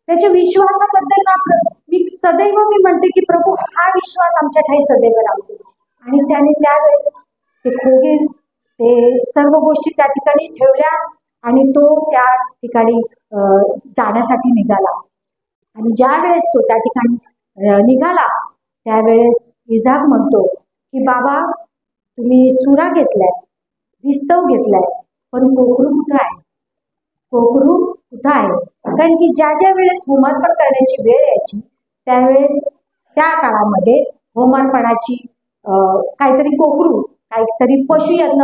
त्याच्या विश्वासाबद्दल ना मी सदैव म्हणते की प्रभू हा विश्वास आमच्या ठाई सदैव राहतो. आणि त्याने त्यावेळेस ते खोगीर ते सर्व गोष्टी त्या ठिकाणी ठेवल्या आणि तो त्या ठिकाणी जाण्यासाठी निघाला. आणि ज्या वेळेस तो त्या ठिकाणी निघाला त्यावेळेस इसाक म्हणतो की बाबा, तुम्ही सुरा घेतलाय, विस्तव घेतलाय, पण कोकरू कुठं आहे? कोकरू कुठं आहे? कारण की ज्या ज्या वेळेस होमार्पण करण्याची वेळ यायची त्यावेळेस त्या काळामध्ये होमार्पणाची काहीतरी कोकरू, काहीतरी पशुयज्ञ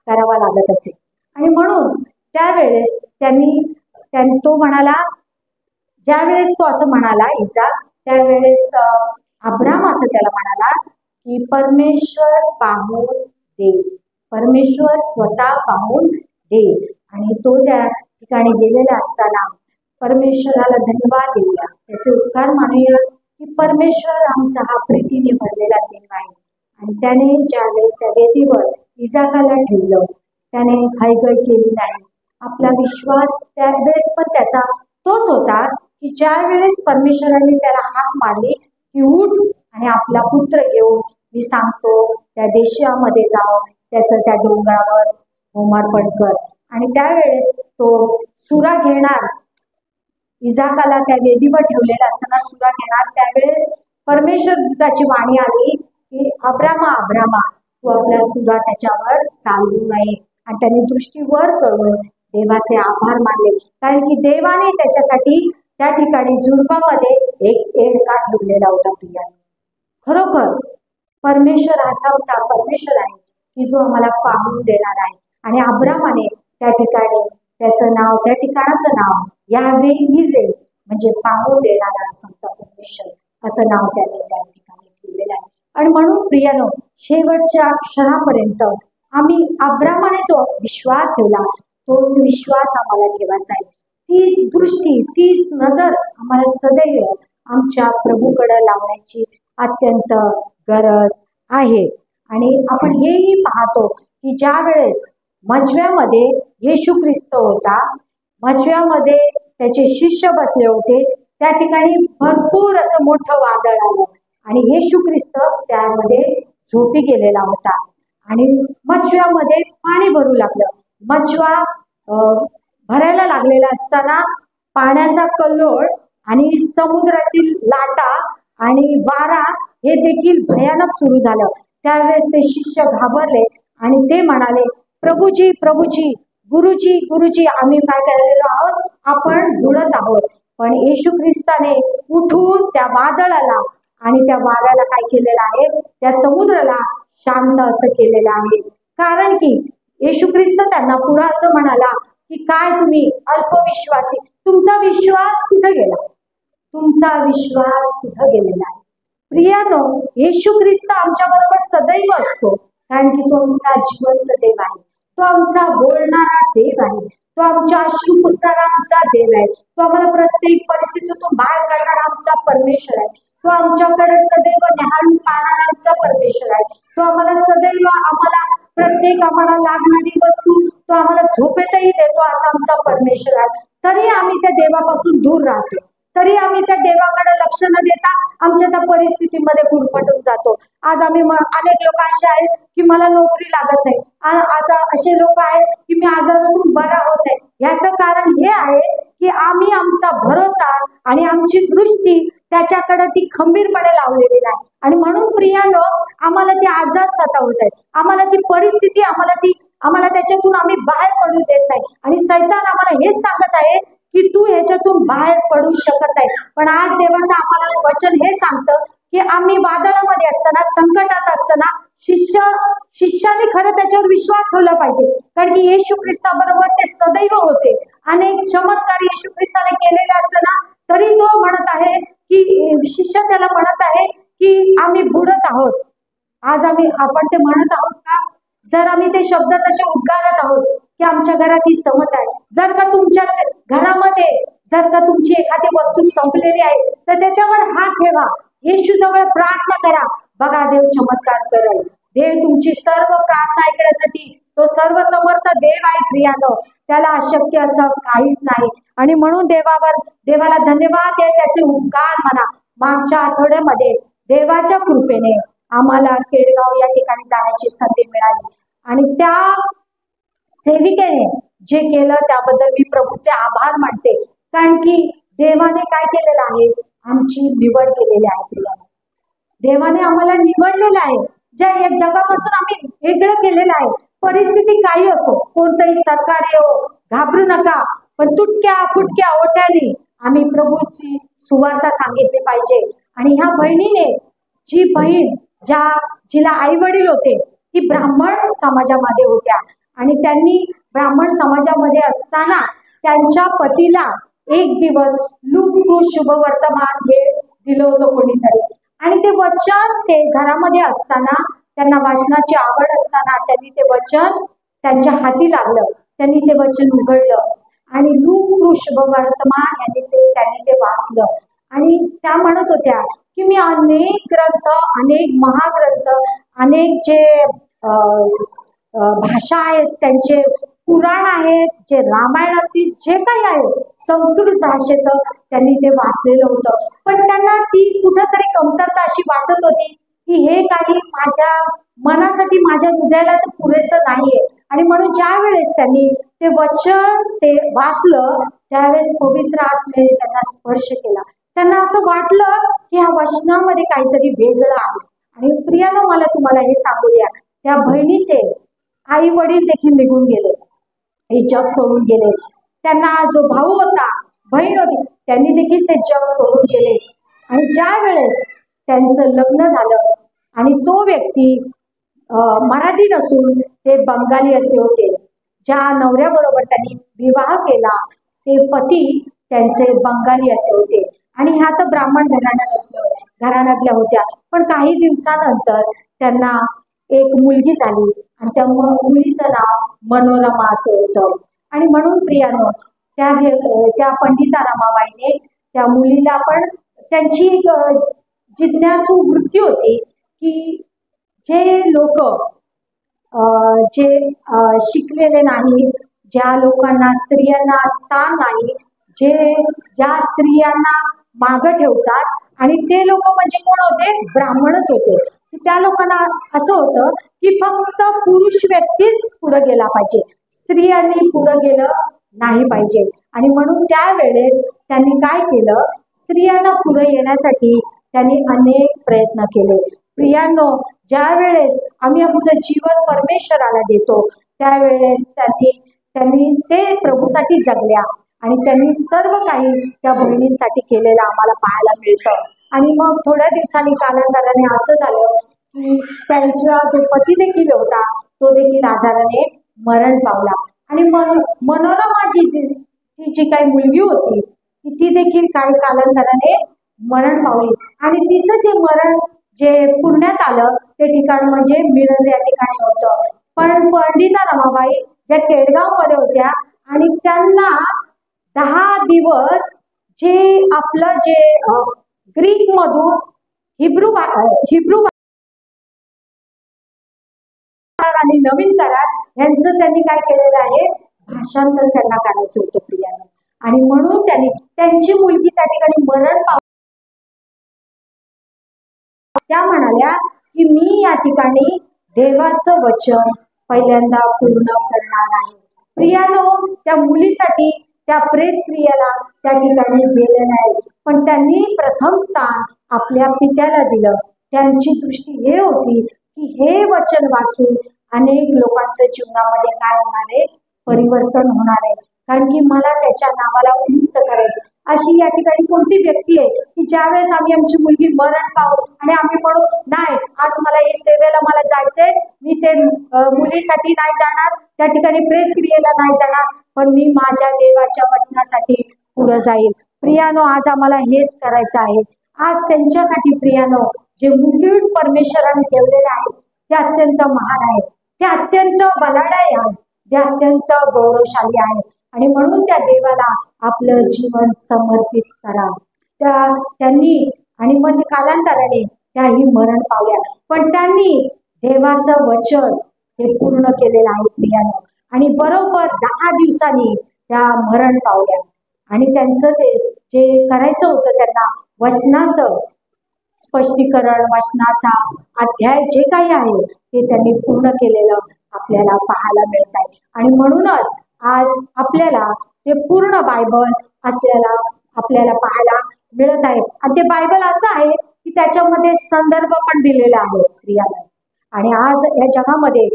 करावा लागत असे. आणि म्हणून त्यावेळेस तो म्हणाला, ज्या वेळेस तो असं म्हणाला इसाक, त्यावेळेस अब्राम असं त्याला म्हणाला की परमेश्वर पाहून दे, परमेश्वर स्वतः पाहून दे. आणि तो त्या ठिकाणी गेलेला असताना परमेश्वराला धन्यवाद देऊया, त्याचे उपकार मानूया की परमेश्वर आमचा हा प्रीतीने भरलेला देव आहे. आणि त्याने ज्या वेळेस त्या वेदीवर इसाकाला ठेवलं, त्याने घाईघाई केली नाही. आपला विश्वास त्यावेळेस पण त्याचा तोच होता की ज्या वेळेस परमेश्वराने त्याला हाक मारली की उठ आणि आपला पुत्र घेऊन मी सांगतो त्या देशामध्ये जाऊ, त्याचं त्या डोंगरावर होमार्पण कर. आणि त्यावेळेस तो सुरा घेणार, इसाकाला त्या वेदीवर ठेवलेला असताना सुरा घेणार, त्यावेळेस परमेश्वराची वाणी आली की अब्रामा, अब्रामा, तू आपला सुरा त्याच्यावर चालवू नये. आणि त्याने दृष्टीवर करून देवाचे आभार मानले, कारण की देवाने त्याच्यासाठी त्या ठिकाणी झुडपामध्ये एक एडका ठेवलेला होता. प्रिया, खरोखर परमेश्वर असा परमेश्वर आहे की जो आम्हाला पाहून देणार आहे. आणि अब्रामाने त्या ठिकाणी त्याचं नाव, त्या ठिकाणाचं नाव यावे हिरे, म्हणजे पाहून देणारा आमचा परमेश्वर असं नाव त्याने त्या ठिकाणी ठेवलेलं आहे. आणि म्हणून प्रियानो, शेवटच्या क्षणापर्यंत आम्ही अब्रामाने जो विश्वास ठेवला तोच विश्वास आम्हाला ठेवायचा आहे. तीच दृष्टी, तीच नजर आम्हाला सदैव आमच्या प्रभूकडे लावण्याची अत्यंत गरज आहे. आणि आपण हेही पाहतो की ज्या वेळेस मजव्यामध्ये येशू ख्रिस्त होता, मजव्यामध्ये त्याचे शिष्य बसले होते, त्या ठिकाणी भरपूर असं मोठं वादळ आलं आणि येशू ख्रिस्त त्यामध्ये झोपी गेलेला होता. आणि मजव्यामध्ये पाणी भरू लागलं. मजवा भरायला लागलेला असताना पाण्याचा कल्लोळ आणि समुद्रातील लाटा आणि वारा हे देखील भयानक सुरू झालं. त्यावेळेस ते शिष्य घाबरले आणि ते म्हणाले, प्रभूजी, प्रभूजी, गुरुजी, गुरुजी, आम्ही काय केलेलो आहोत, आपण बुडत आहोत. पण येशू ख्रिस्ताने उठून त्या वादळाला आणि त्या वाऱ्याला काय केलेलं आहे, त्या समुद्राला शांत असं केलेलं आहे. कारण की येशू ख्रिस्त त्यांना पुढे असं म्हणाला की काय तुम्ही अल्पविश्वासी, तुमचा विश्वास कुठे गेला? तुमचा विश्वास कुठे गेलेला आहे? प्रियानो, येशू ख्रिस्त आमच्या बरोबर सदैव असतो, कारण की तो आमचा जिवंत देव आहे, तो आमचा बोलणारा देव आहे, तो आमच्या अश्रू पुसणारा आमचा देव आहे, तो आम्हाला प्रत्येक परिस्थितीतून बाहेर काढणारा आमचा परमेश्वर आहे, तो आमच्याकडे सदैव न्याहाळून पाहणारा आमचा परमेश्वर आहे, तो आम्हाला सदैव आम्हाला लागणारी वस्तू तो आम्हाला झोपेतही देतो असा आमचा परमेश्वर आहे. तरी आम्ही त्या देवापासून दूर राहतो, तरी आम्ही त्या देवाकडे लक्ष न देता आमच्या त्या परिस्थितीमध्ये गुरफटून जातो. आज आम्ही अनेक लोक असे आहेत की मला नोकरी लागत नाही, आज असे लोक आहेत की मी आजारातून बरा होत आहे. याचं कारण हे आहे की आम्ही आमचा भरोसा आणि आमची दृष्टी त्याच्याकडे ती खंबीरपणे लावलेली नाही. आणि म्हणून प्रियानो, आम्हाला ते आजार सतावत आहेत, आम्हाला ती परिस्थिती आम्हाला त्याच्यातून आम्ही बाहेर पडू देत नाही. आणि सैतान आम्हाला हेच सांगत आहे की तू ह्याच्यातून बाहेर पडू शकत नाही. पण आज देवाचं आम्हाला वचन हे सांगतं की आम्ही वादळामध्ये असताना, संकटात असताना, शिष्याने खरं त्याच्यावर विश्वास ठेवला पाहिजे, कारण की येशू ख्रिस्ताबरोबर ते सदैव होते. अनेक चमत्कार येशू ख्रिस्ताने केलेले असताना तरी तो म्हणत आहे की शिष्य त्याला म्हणत आहे की आम्ही बुडत आहोत. आज आपण ते म्हणत आहोत का? जर आम्ही ते शब्द तसे उद्गारत आहोत की आमच्या घरात ही समत आहे, जर का तुमच्या घरामध्ये जर का तुमची एखादी वस्तू संपलेली आहे तर त्याच्यावर हात ठेवा, येशू जवळ प्रार्थना करा, बघा देव चमत्कार करेल. देव तुमची सर्व प्रार्थना ऐकण्यासाठी तो सर्व समर्थ देव आहे प्रियानो, त्याला अशक्य असं काहीच नाही. आणि म्हणून देवाला धन्यवाद आहे, त्याचे उपकार म्हणा. मागच्या आठवड्यामध्ये देवाच्या कृपेने आम्हाला केडगाव या ठिकाणी जाण्याची संधी मिळाली आणि त्या सेविकेने जे केलं त्याबद्दल मी प्रभूचे आभार मानते, कारण की देवाने काय केलेलं आहे, आमची निवड केलेली आहे. देवाने आम्हाला निवडलेलं आहे, ज्या या जगापासून आम्ही वेगळं केलेलं आहे. परिस्थिती काही असो, कोणतंही सरकार येवो, घाबरू नका, पण तुटक्या फुटक्या ओट्याने आम्ही प्रभूची सुवार्ता सांगितली पाहिजे. आणि ह्या बहिणीने, जी बहीण जिला आई वडील होते, ती ब्राह्मण समाजामध्ये होत्या आणि त्यांनी ब्राह्मण समाजामध्ये असताना त्यांच्या पतीला एक दिवस लूट शुभवर्तमान हे दिलं होतं कोणीतरी, आणि ते वचन ते घरामध्ये असताना त्यांना वाचनाची आवड असताना त्यांनी ते वचन त्यांच्या हाती लागलं, त्यांनी ते वचन उघडलं आणि लूट शुभवर्तमान त्यांनी ते वाचलं. आणि त्या म्हणत होत्या की मी अनेक ग्रंथ, अनेक महाग्रंथ, अनेक जे भाषा आहेत, त्यांचे पुराण आहेत, जे रामायण असतील, जे काही आहे संस्कृत भाषेत त्यांनी ते वाचलेलं होतं. पण त्यांना ती कुठंतरी कमतरता अशी वाटत होती की हे काही माझ्या मनासाठी, माझ्या हृदयाला तर पुरेसं नाहीये. आणि म्हणून ज्या वेळेस त्यांनी ते वचन ते वाचलं त्यावेळेस पवित्र आत्म्याने त्यांना स्पर्श केला. त्यांना असं वाटलं की ह्या वचनामध्ये काहीतरी वेगळं आहे. आणि प्रियानं, मला तुम्हाला हे सांगू द्या, त्या बहिणीचे आई वडील देखील निघून गेले, हे जग सोडून गेले. त्यांना जो भाऊ होता, बहीण होती, त्यांनी देखील ते जग सोडून गेले. आणि ज्या वेळेस त्यांचं लग्न झालं आणि तो व्यक्ती मराठी नसून ते बंगाली असे होते, ज्या नवऱ्याबरोबर त्यांनी विवाह केला ते पती त्यांचे बंगाली असे होते आणि ह्या तर ब्राह्मण घराण्यातल्या होत्या. पण काही दिवसानंतर त्यांना एक मुलगी झाली आणि त्या मुलीचं नाव मनोरमा असं होतं. आणि म्हणून प्रियानो, त्या पंडिता रमाबाईने त्या मुलीला पण त्यांची एक जिज्ञासू वृत्ती होती की जे लोक जे शिकलेले नाही, ज्या लोकांना, स्त्रियांना स्थान नाही, ज्या स्त्रियांना मागं ठेवतात, आणि ते लोक म्हणजे कोण होते? ब्राह्मणच होते. त्या लोकांना असं होतं की फक्त पुरुष व्यक्तीच पुढे गेला पाहिजे, स्त्रियांनी पुढे गेलं नाही पाहिजे. आणि म्हणून त्यावेळेस त्यांनी काय केलं, स्त्रियांना पुढे येण्यासाठी त्यांनी अनेक प्रयत्न केले. प्रियांनो, ज्या वेळेस आम्ही आमचं जीवन परमेश्वराला देतो त्यावेळेस त्यांनी ते प्रभूसाठी जगल्या आणि त्यांनी सर्व काही त्या बहिणींसाठी केलेलं आम्हाला पाहायला मिळतं. आणि मग थोड्या दिवसांनी कालांतराने असं झालं की त्यांचा जो पती देखील होता तो देखील आजाराने मरण पावला. आणि मनोरमा ती जी काही मुलगी होती ती देखील काही कालांतराने मरण पावली. आणि तिचं जे मरण जे पुण्यात आलं ते ठिकाण म्हणजे मिरज या ठिकाणी होतं. पण पंडिता रमाबाई ज्या केडगाव मध्ये होत्या आणि त्यांना 10 दिवस जे आपलं जे ग्रीक मधून हिब्रू आणि नवीन करार यांचं त्यांनी काय केलेलं आहे, भाषांतर त्यांना करायचं होतं प्रियानं. आणि म्हणून त्यांनी त्यांची मुलगी त्या ठिकाणी मरण पावली. त्या म्हणाल्या की मी या ठिकाणी देवाचं वचन पहिल्यांदा पूर्ण करणार आहे. प्रियानो, त्या मुलीसाठी त्या प्रेत प्रियाला त्या ठिकाणी गेले नाही, पण त्यांनी प्रथम स्थान आपल्या पित्याला दिलं. त्यांची दृष्टी हे होती की हे वचन वाचून अनेक लोकांच्या जीवनामध्ये काय होणार आहे, परिवर्तन होणार आहे, कारण की मला त्याच्या नावाला उंच करायचं. अशी या ठिकाणी कोणती व्यक्ती आहे की ज्यावेळेस आम्ही आमची मुलगी मरण पावू आणि आम्ही म्हणू नाही आज मला हे सेवेला मला जायचंय, मी ते मुलीसाठी नाही जाणार, त्या ठिकाणी प्रेत क्रियेला नाही जाणार, पण मी माझ्या देवाच्या वचनासाठी पुढे जाईल. प्रियानो, आज आम्हाला हेच करायचं आहे. आज त्यांच्यासाठी प्रियानो, जे मुकुट परमेश्वराने ठेवलेले आहे ते अत्यंत महान आहे, ते अत्यंत बलाढ्य आहे, ते अत्यंत गौरवशाली आहे. आणि म्हणून त्या देवाला आपलं जीवन समर्पित करा. त्यांनी आणि मग कालांतराने त्याही मरण पावल्या, पण त्यांनी देवाचं वचन हे पूर्ण केलेलं आहे प्रियानो. आणि बरोबर 10 दिवसांनी त्या मरण पावल्या. आणि त्यांचं ते जे करायचं होतं, त्यांना वचनाचं स्पष्टीकरण, वचनाचा अध्याय जे काही आहे ते त्यांनी पूर्ण केलेलं आपल्याला पाहायला मिळत आहे. आणि म्हणूनच आज आपल्याला ते पूर्ण बायबल आपल्याला पाहायला मिळत आहे. आणि ते बायबल असं आहे की त्याच्यामध्ये संदर्भ पण दिलेला आहे प्रियाला. आणि आज या जगामध्ये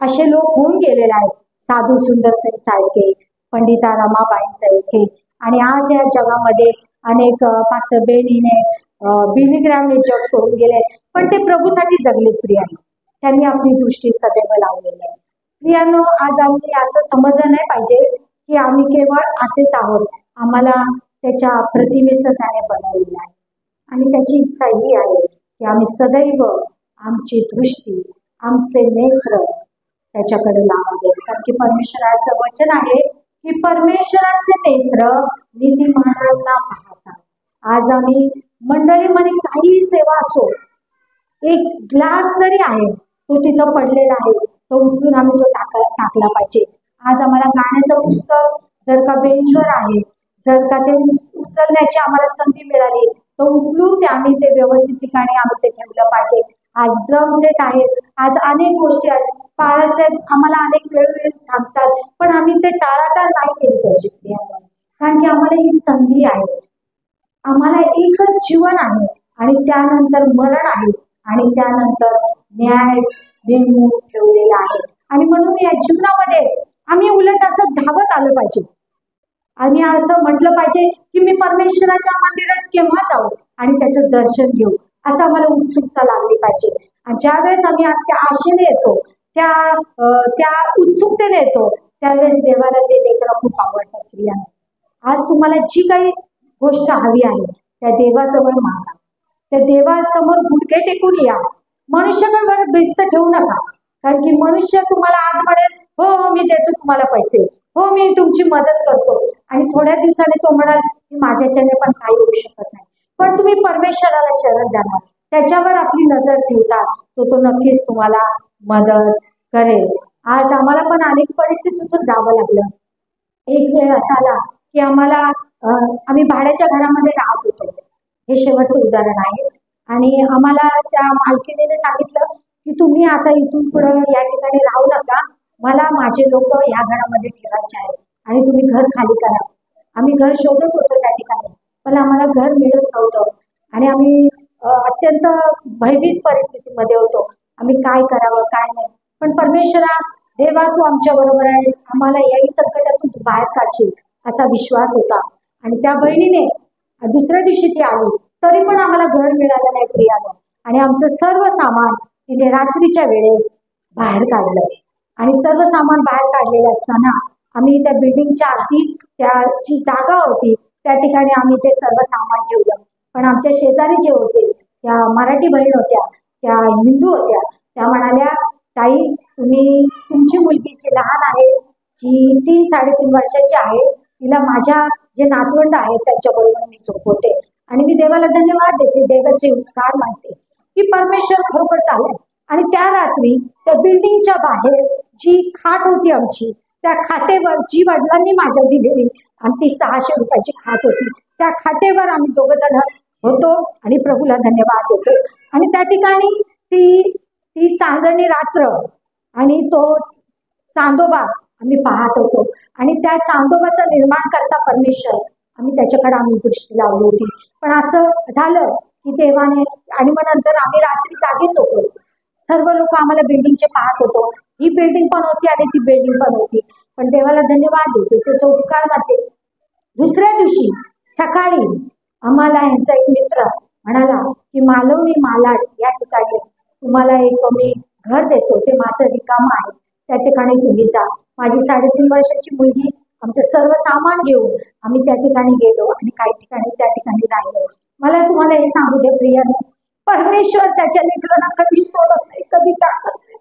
असे लोक होऊन गेलेले आहेत, साधू सुंदर सिंग सारखे, पंडिता रमाबाई सारखे. आणि आज या जगामध्ये अनेक पास्टर बेनीने, बिली ग्रॅमने जग सोडून गेले, पण ते प्रभूसाठी जगले प्रियानो. त्यांनी आपली दृष्टी सदैव लावलेली आहे. प्रियानो, आज आम्ही असं समजलं नाही पाहिजे की आम्ही केवळ असेच आहोत. आम्हाला त्याच्या प्रतिमेचं त्याने बनवलेलं आहे. आणि त्याची इच्छा ही आहे की आम्ही सदैव आमची दृष्टी, आमचे नेत्र त्याच्याकडे लावावे. कारण की परमेश्वराचं वचन आहे की परमेश्वराचे नेत्र नीतिमानांना पाहतात. आज आम्ही मंडळीमध्ये काही सेवा असो, एक ग्लास जरी आहे तो तिथं पडलेला आहे, तो उचलून आम्ही तो टाकला पाहिजे. आज आम्हाला गाण्याचं पुस्तक जर का बेंचवर आहे, जर का ते उचलण्याची आम्हाला संधी मिळाली, तो उचलून ते आम्ही ते व्यवस्थित ठिकाणी आम्ही ते ठेवलं पाहिजे. आज ड्रम सेट आहेत, आज अनेक गोष्टी आहेत. बाळासाहेब आम्हाला अनेक वेळोवेळी सांगतात, पण आम्ही ते टाळाटाळ नाही केली पाहिजे. कारण की आम्हाला ही संधी आहे. आम्हाला एकच जीवन आहे आणि त्यानंतर मरण आहे आणि त्यानंतर न्याय नेमून ठेवलेला आहे. आणि म्हणून या जीवनामध्ये आम्ही उलट असं धावत आलं पाहिजे. आम्ही असं म्हटलं पाहिजे की मी परमेश्वराच्या मंदिरात केव्हा जाऊ आणि त्याचं दर्शन घेऊ, असं आम्हाला उत्सुकता लागली पाहिजे. आणि ज्या वेळेस आम्ही त्या आशेने येतो, त्या उत्सुकतेने येतो, त्यावेळेस देवाला ते लेकरं खूप आवडतात. प्रियानो, आज तुम्हाला जी काही गोष्ट हवी आहे त्या देवाजवळ मागा, त्या देवासमोर गुडघे टेकून या. मनुष्याकडे बेस्त ठेवू नका. कारण की मनुष्य तुम्हाला आज म्हणेल, हो हो मी देतो तुम्हाला पैसे, हो मी तुमची मदत करतो, आणि थोड्या दिवसाने तो म्हणाल की माझ्याच्याने पण काही होऊ शकत नाही. पण तुम्ही परमेश्वराला शरण जाणार, त्याच्यावर आपली नजर ठेवता, तो नक्कीच तुम्हाला मदत करेल. आज आम्हाला पण अनेक परिस्थितीतून जावं लागलं. एक वेळ असा आला की आम्ही भाड्याच्या घरामध्ये राहत होतो. हे शेवटचं उदाहरण आहे. आणि आम्हाला त्या मालकीने सांगितलं की तुम्ही आता इथून पुढे या ठिकाणी राहू नका, मला माझे लोक या घरामध्ये ठेवायचे आहेत आणि तुम्ही घर खाली करा. आम्ही घर शोधत होतो त्या ठिकाणी, पण आम्हाला घर मिळत नव्हतं आणि आम्ही अत्यंत भयभीत परिस्थितीमध्ये होतो. आम्ही काय करावं काय नाही. पण परमेश्वरा, देवा तू आमच्या बरोबर आहेस, आम्हाला याही संकटातून तू बाहेर काढशील असा विश्वास होता. आणि त्या बहिणीने दुसऱ्या दिवशी ती आली, तरी पण आम्हाला घर मिळालं नाही प्रियाला. आणि आमचं सर्व सामान तिने रात्रीच्या वेळेस बाहेर काढलं. आणि सर्व सामान बाहेर काढलेलं असताना आम्ही त्या बिल्डिंगच्या आधी जी जागा होती त्या ठिकाणी आम्ही ते सर्व सामान ठेवलं. पण आमच्या शेजारी जे होते त्या मराठी बहीण होत्या, त्या हिंदू होत्या, त्या म्हणाल्या, ताई तुमची मुलगी जी लहान आहे, जी 3-3.5 वर्षाची आहे, तिला माझ्या जे नातवंड आहेत त्यांच्याबरोबर मी झोपवते. आणि मी देवाला धन्यवाद देते, देवाचे उपकार मानते की परमेश्वर खरोखर चालू. आणि त्या रात्री त्या बिल्डिंगच्या बाहेर जी खाट होती आमची, त्या खाटेवर जी वडिलांनी माझ्या दिलेली आणि ती 600 रुपयाची खाट होती, त्या खाटेवर आम्ही 2 जण होतो आणि प्रभूला धन्यवाद देतो. आणि त्या ठिकाणी ती चांदणी रात्र आणि तो चांदोबा आम्ही पाहत होतो. आणि त्या चांदोबाचा निर्माण करता परमेश्वर, आम्ही दृष्टी लावली होती. पण असं झालं की देवाने, आणि मग नंतर आम्ही रात्री जागीच होतो. सर्व लोक आम्हाला बिल्डिंगचे पाहत होतो. ही बिल्डिंग पण होती आणि ती बिल्डिंग पण होती. पण देवाला धन्यवाद देतो, त्याचे उपकार मानते. दुसऱ्या दिवशी सकाळी आम्हाला यांचा एक मित्र म्हणाला की मालवणी मालाड या ठिकाणी तुम्हाला एक मी घर देतो, ते माझं रिकामं आहे, त्या ठिकाणी तुम्ही जा. माझी 3.5 वर्षाची मुलगी आमचं सर्व सामान घेऊन आम्ही त्या ठिकाणी गेलो आणि काही ठिकाणी त्या ठिकाणी राहिलो. मला तुम्हाला हे सांगू दे प्रियानो, परमेश्वर त्याच्या लेकरांना कधी सोडत नाही, कधी टाकत नाही.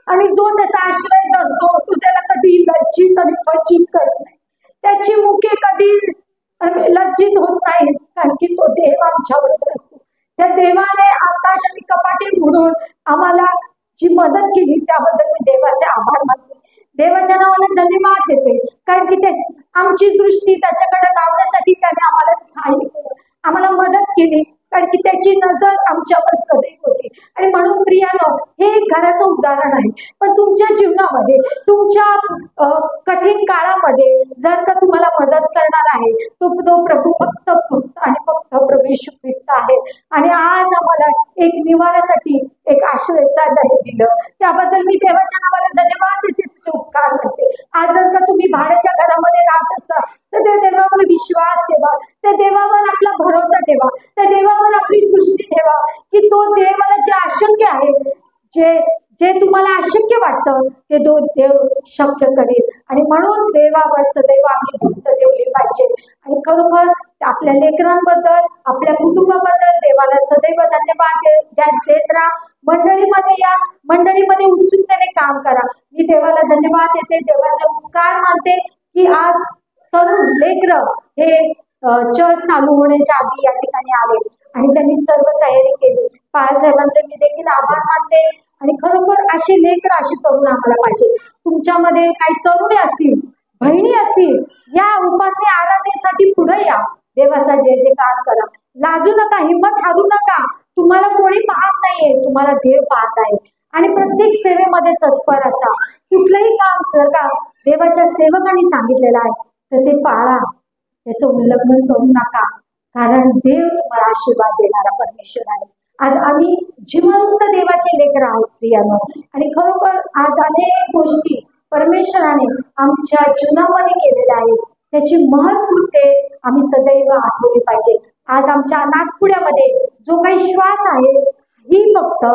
आणि जो त्याचा आश्रय करतो तो त्याला कधी लज्जित आणि फज्जित करत नाही. त्याची मुखे कधी लज्जित होत नाही, कारण की तो देव आमच्या बरोबर असतो. त्या देवाने आकाश आणि कपाटे उघडून आम्हाला जी मदत केली त्याबद्दल मी देवाचे आभार मानते. देवाच्या नावाला धन्यवाद देते, कारण की त्याची आमची दृष्टी त्याच्याकडे लावण्यासाठी त्याने आम्हाला सहाय्य केलं, आम्हाला मदत केली, कारण की त्याची नजर आमच्यावर सदैव होती. आणि म्हणून प्रियानो, हे एक घराचं उदाहरण आहे. पण तुमच्या जीवनामध्ये, तुमच्या कठीण काळामध्ये जर का तुम्हाला मदत करणार आहे तो प्रभू फक्त आणि फक्त प्रभू येशू ख्रिस्त आहे. आणि आज आम्हाला एक निवारासाठी एक आश्रयस्थान दिलं, त्याबद्दल मी देवाच्या नावाला धन्यवाद देते, तुझे उपकार करते. आज जर का तुम्ही भाड्याच्या घरामध्ये राहत असता तर त्या देवावर विश्वास ठेवा, त्या देवावर आपला भरोसा ठेवा, त्या देवावर आपली दृष्टी ठेवा, की तो देवाला जे अशक्य आहे, जे तुम्हाला अशक्य वाटतं ते देव शक्य करेल. आणि म्हणून देवावर सदैव आम्ही दृष्टी ठेवली पाहिजे. आणि खरोखर आपल्या लेकरांबद्दल, आपल्या कुटुंबाबद्दल देवाला सदैव धन्यवाद देत राहा. मंडळीमध्ये या, मंडळीमध्ये उत्सुकतेने काम करा. मी देवाला धन्यवाद देते, देवाचे उपकार मानते की आज तरुण लेकर हे चर्च चालू होण्याच्या आधी या ठिकाणी आले आणि त्यांनी सर्व तयारी केली. बाळासाहेबांचे मी देखील आभार मानते. आणि खरोखर असे लेकर, असे तरुण आम्हाला पाहिजे. तुमच्यामध्ये काही तरुणी असतील, बहिणी असतील, या उपासने आराधनेसाठी पुढे या, देवाचा जय जयकार करा. लाजू नका, हिंमत हारू नका. तुम्हाला कोणी पाहत नाहीये, तुम्हाला देव पाहत आहे. आणि प्रत्येक सेवेमध्ये तत्पर असा. कुठलंही काम जर का देवाच्या सेवकांनी सांगितलेलं आहे तर ते पाळा, त्याचं उल्लंघन करू नका, कारण देव तुम्हाला आशीर्वाद देणारा परमेश्वर आहे. आज आम्ही जिवंत देवाचे लेकर आहोत प्रियानो. आणि खरोखर आज अनेक गोष्टी परमेश्वराने आमच्या जीवनामध्ये केलेल्या आहेत, त्याची महत्कृत्ये आम्ही सदैव आठवली पाहिजे. आज आमच्या नागपुड्यामध्ये जो काही श्वास आहे ही फक्त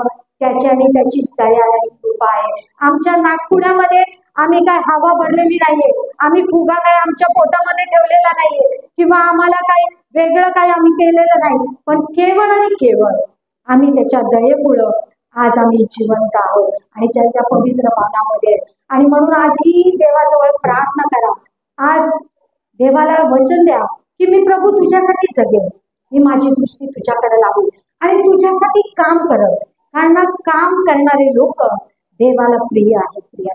त्याची आणि त्याची दया आणि कृपा आहे. आमच्या नागपुड्यामध्ये आम्ही काय हवा भरलेली नाहीये, आम्ही फुगा काय आमच्या पोटामध्ये ठेवलेला नाहीये, किंवा आम्हाला काय वेगळं काय आम्ही केलेलं नाही, पण केवळ आणि केवळ आम्ही त्याच्या दयेमुळं आज आम्ही जिवंत आहोत आणि ज्याच्या पवित्र मनामध्ये. आणि म्हणून आजही देवाजवळ प्रार्थना करा. आज देवाला वचन द्या की मी प्रभू तुझ्यासाठी जगेन, मी माझी दृष्टी तुझ्याकडे लावेन आणि तुझ्यासाठी काम करत. कारण काम करणारे लोक देवाला प्रिय आहेत. प्रिया,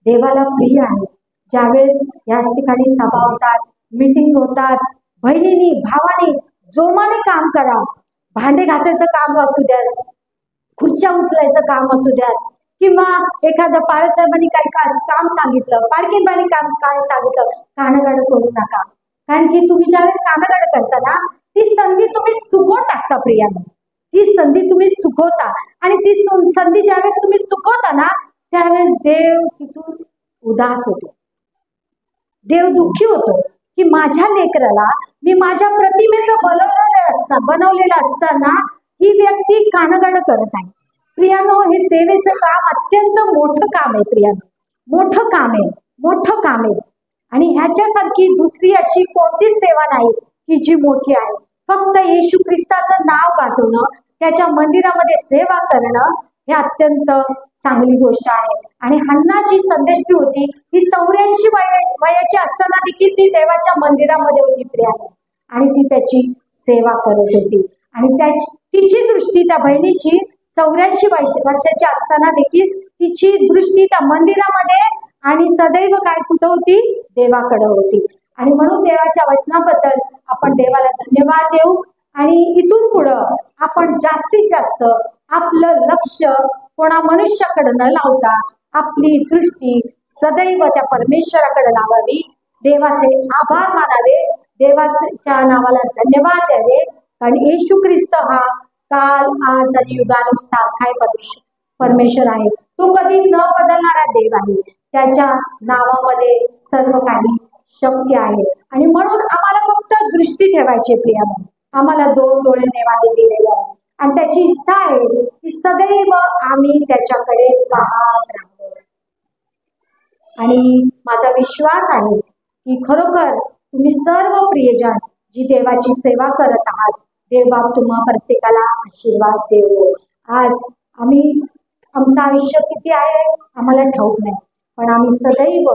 देवाला प्रिय आहे. ज्यावेळेस या ठिकाणी सभा होतात, मीटिंग होतात, बहिणींनी भावानी जोमाने काम करा. भांडे घासायचं काम असू द्या, खुर्च्या उचलायचं काम असू द्या, किंवा एखादं बाळासाहेबांनी काही काम सांगितलं, पारखीबाईंनी काम काय सांगितलं, कानगाड करू नका. कारण की तुम्ही ज्यावेळेस कानगाड करता ना, ती संधी तुम्ही चुकवून टाकता प्रियाने. ती संधी तुम्ही चुकवता आणि ती संधी ज्यावेळेस तुम्ही चुकवता ना, त्यावेळेस देव तिथून उदास होतो, देव दुःखी होतो की माझ्या लेकराला मी माझ्या प्रतिमेचं बनवलेलं असताना ही व्यक्ती कानगाड करत आहे. प्रियानो, हे सेवेचं काम अत्यंत मोठं काम आहे. प्रियानो, मोठं काम आहे, मोठं काम आहे. आणि ह्याच्यासारखी दुसरी अशी कोणतीच सेवा नाही की जी मोठी आहे. फक्त येशू ख्रिस्ताचं नाव गाजवणं, त्याच्या मंदिरामध्ये सेवा करणं हे अत्यंत चांगली गोष्ट आहे. आणि हन्नाची संदेष्टी होती, ही 84 वयाची असताना देखील ती देवाच्या मंदिरामध्ये होती प्रियानो, आणि ती त्याची सेवा करत होती. आणि तिची दृष्टी, त्या बहिणीची 84 वर्षाची असताना देखील तिची दृष्टी त्या मंदिरामध्ये आणि सदैव काय कुठं होती, देवाकडे होती. आणि म्हणून देवाच्या वचनाबद्दल आपण देवाला धन्यवाद देऊ. आणि इथून पुढं आपण जास्तीत जास्त आपलं लक्ष कोणा मनुष्याकडे न लावता आपली दृष्टी सदैव त्या परमेश्वराकडे लावावी, देवाचे आभार मानावे, देवाच्या नावाला धन्यवाद द्यावे. कारण येशू ख्रिस्त हा काल, आज आणि युगानुसार परमेश्वर आहे. तो कधी न बदलणारा देव आहे. त्याच्या नावामध्ये सर्व काही शक्य आहे. आणि म्हणून आम्हाला फक्त दृष्टी ठेवायची प्रियानो. आम्हाला 2 डोळे देवाने दिलेले आहेत. आणि त्याची इच्छा आहे की सदैव आम्ही त्याच्याकडे पाहत राहावं. आणि माझा विश्वास आहे की खरोखर तुम्ही सर्व प्रियजन जी देवाची सेवा करत आहात, देवबाप तुम्हा प्रत्येकाला आशीर्वाद देवो. आज आमचं आयुष्य किती आहे आम्हाला ठाऊक नाही, पण आम्ही सदैव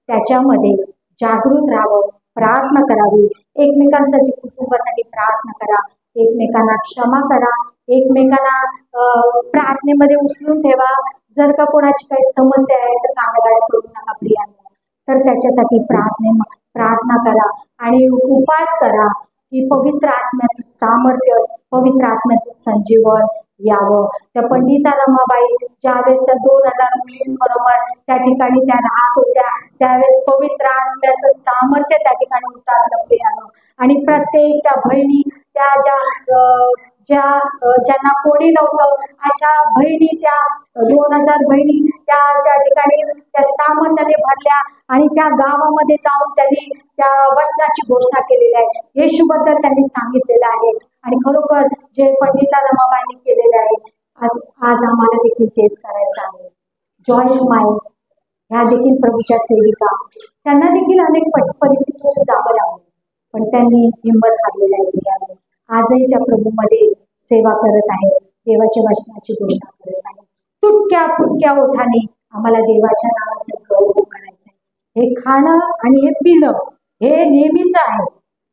त्याच्यामध्ये जागृत राहावं, प्रार्थना करावी, एकमेकांसाठी कुटुंबासाठी प्रार्थना करा, एकमेकांना क्षमा करा, एकमेकांना प्रार्थनेमध्ये उचलून ठेवा. जर का कोणाची काही समस्या आहे तर कानागाड्या करू नका प्रियांनो, तर त्याच्यासाठी प्रार्थना करा आणि उपास करा की पवित्र आत्म्याचं सामर्थ्य, पवित्र आत्म्याचं संजीवन यावं. त्या पंडिता रमाबाई ज्यावेळेस त्या 2000 मुलींबरोबर त्या ठिकाणी त्या राहत होत्या, त्यावेळेस पवित्र आत्म्याचं सामर्थ्य त्या ठिकाणी उतरलं प्रियांनो. आणि प्रत्येक त्या बहिणी त्या ज्यांना कोणी नव्हतं अशा बहिणी, त्या 2000 बहिणी त्या ठिकाणी त्या सामर्थ्याने भरल्या आणि त्या गावामध्ये जाऊन त्यांनी त्या वचनाची घोषणा केलेली आहे. येशूबद्दल त्यांनी सांगितलेलं आहे. आणि खरोखर जे पंडिता रमाबाईंनी केलेले आहे, आज आम्हाला देखील तेच करायचं आहे. जॉयस माई ह्या देखील प्रभूच्या सेविका, त्यांना देखील अनेक परिस्थितीतून जावं लागलं, पण त्यांनी हिंमत हारलेली आहे. आजही त्या प्रभूमध्ये सेवा करत आहे, देवाच्या वचनाची घोषणा करत आहे. तुटक्या फुटक्या ओठाने आम्हाला देवाच्या नावाचं गौरव करायचं आहे. हे खाणं आणि हे पिणं हे नेहमीच आहे,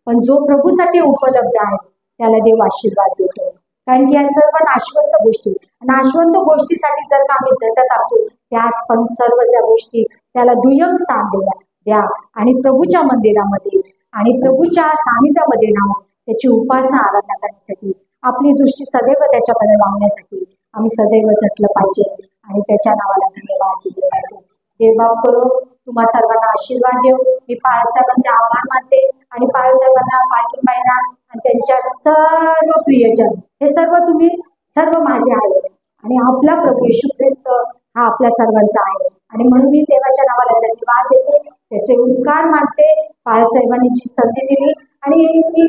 पण जो प्रभूसाठी उपलब्ध आहे त्याला देव आशीर्वाद देतो. कारण की या सर्व नाशवंत गोष्टी, नाशवंत गोष्टीसाठी जर का आम्ही झटत असू, त्यास पण सर्व ज्या गोष्टी त्याला दुय्यम स्थान द्या आणि प्रभूच्या मंदिरामध्ये आणि प्रभूच्या सानिध्यामध्ये राहून त्याची उपासना आराधना करण्यासाठी, आपली दृष्टी सदैव त्याच्याकडे लावण्यासाठी आम्ही सदैव झटलं पाहिजे आणि त्याच्या नावाला धन्यवाद दिले पाहिजे. देवबाप करो तुम्हा सर्वांना आशीर्वाद देव. मी पाळसाहेबांचे आभार मानते आणि पाळसाहेबांना, पालखीबाईंना आणि त्यांच्या सर्व प्रियजन, हे सर्व तुम्ही सर्व माझे आहेत आणि आपला प्रभू येशू ख्रिस्त हा आपल्या सर्वांचा आहे. आणि म्हणून मी देवाच्या नावाला धन्यवाद देते, त्याचे उपकार मानते. बाळासाहेबांनी जी संधी दिली आणि मी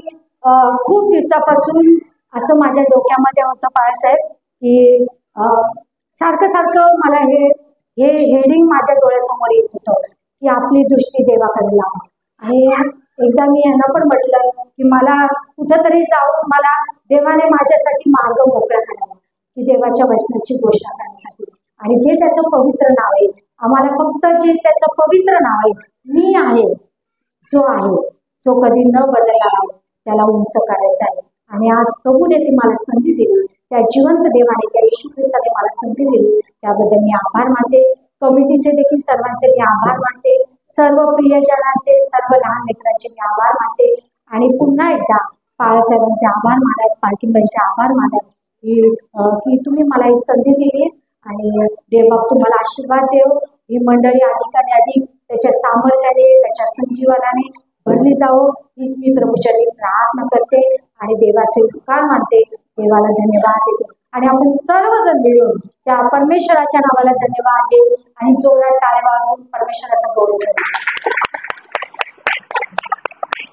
खूप दिवसापासून असं माझ्या डोक्यामध्ये होतं बाळासाहेब की सारखं मला हे हेडिंग माझ्या डोळ्यासमोर येत होतं की आपली दृष्टी देवाकडे लावा. आणि एकदा मी यांना पण म्हटलं की मला कुठंतरी जाऊन मला देवाने माझ्यासाठी मार्ग मोकळा करावा की देवाच्या वचनाची घोषणा करण्यासाठी. आणि जे त्याचं पवित्र नाव आहे, आम्हाला फक्त जे त्याचं पवित्र नाव आहे, मी आहे जो कधी न बदलणार आहे, त्याला उंच करायचं आहे. आणि आज प्रभूने ती मला संधी दिली, त्या जिवंत देवाने, त्या येशू ख्रिस्ताने मला संधी दिली, त्याबद्दल मी आभार मानते. कमिटीचे देखील सर्वांचे मी आभार मानते, सर्व प्रियजनांचे, सर्व लहान लेकरांचे मी आभार मानते. आणि पुन्हा एकदा बाळासाहेबांचे आभार मानत, पालखीबाईंचे आभार मानत की तुम्ही मला ही संधी दिली. आणि देवबाप तुम्हाला आशीर्वाद देव. ही मंडळी अधिकाने अधिक त्याच्या सामर्थ्याने, त्याच्या संजीवनाने भरली जावो, हीच मी प्रभूचरणी प्रार्थना करते आणि देवाचे उपकार मानते. देवाला धन्यवाद देते आणि आपण सर्वजण मिळून त्या परमेश्वराच्या नावाला धन्यवाद देऊ आणि जोरात टाळ्या वाजवून परमेश्वराचा गौरव करू.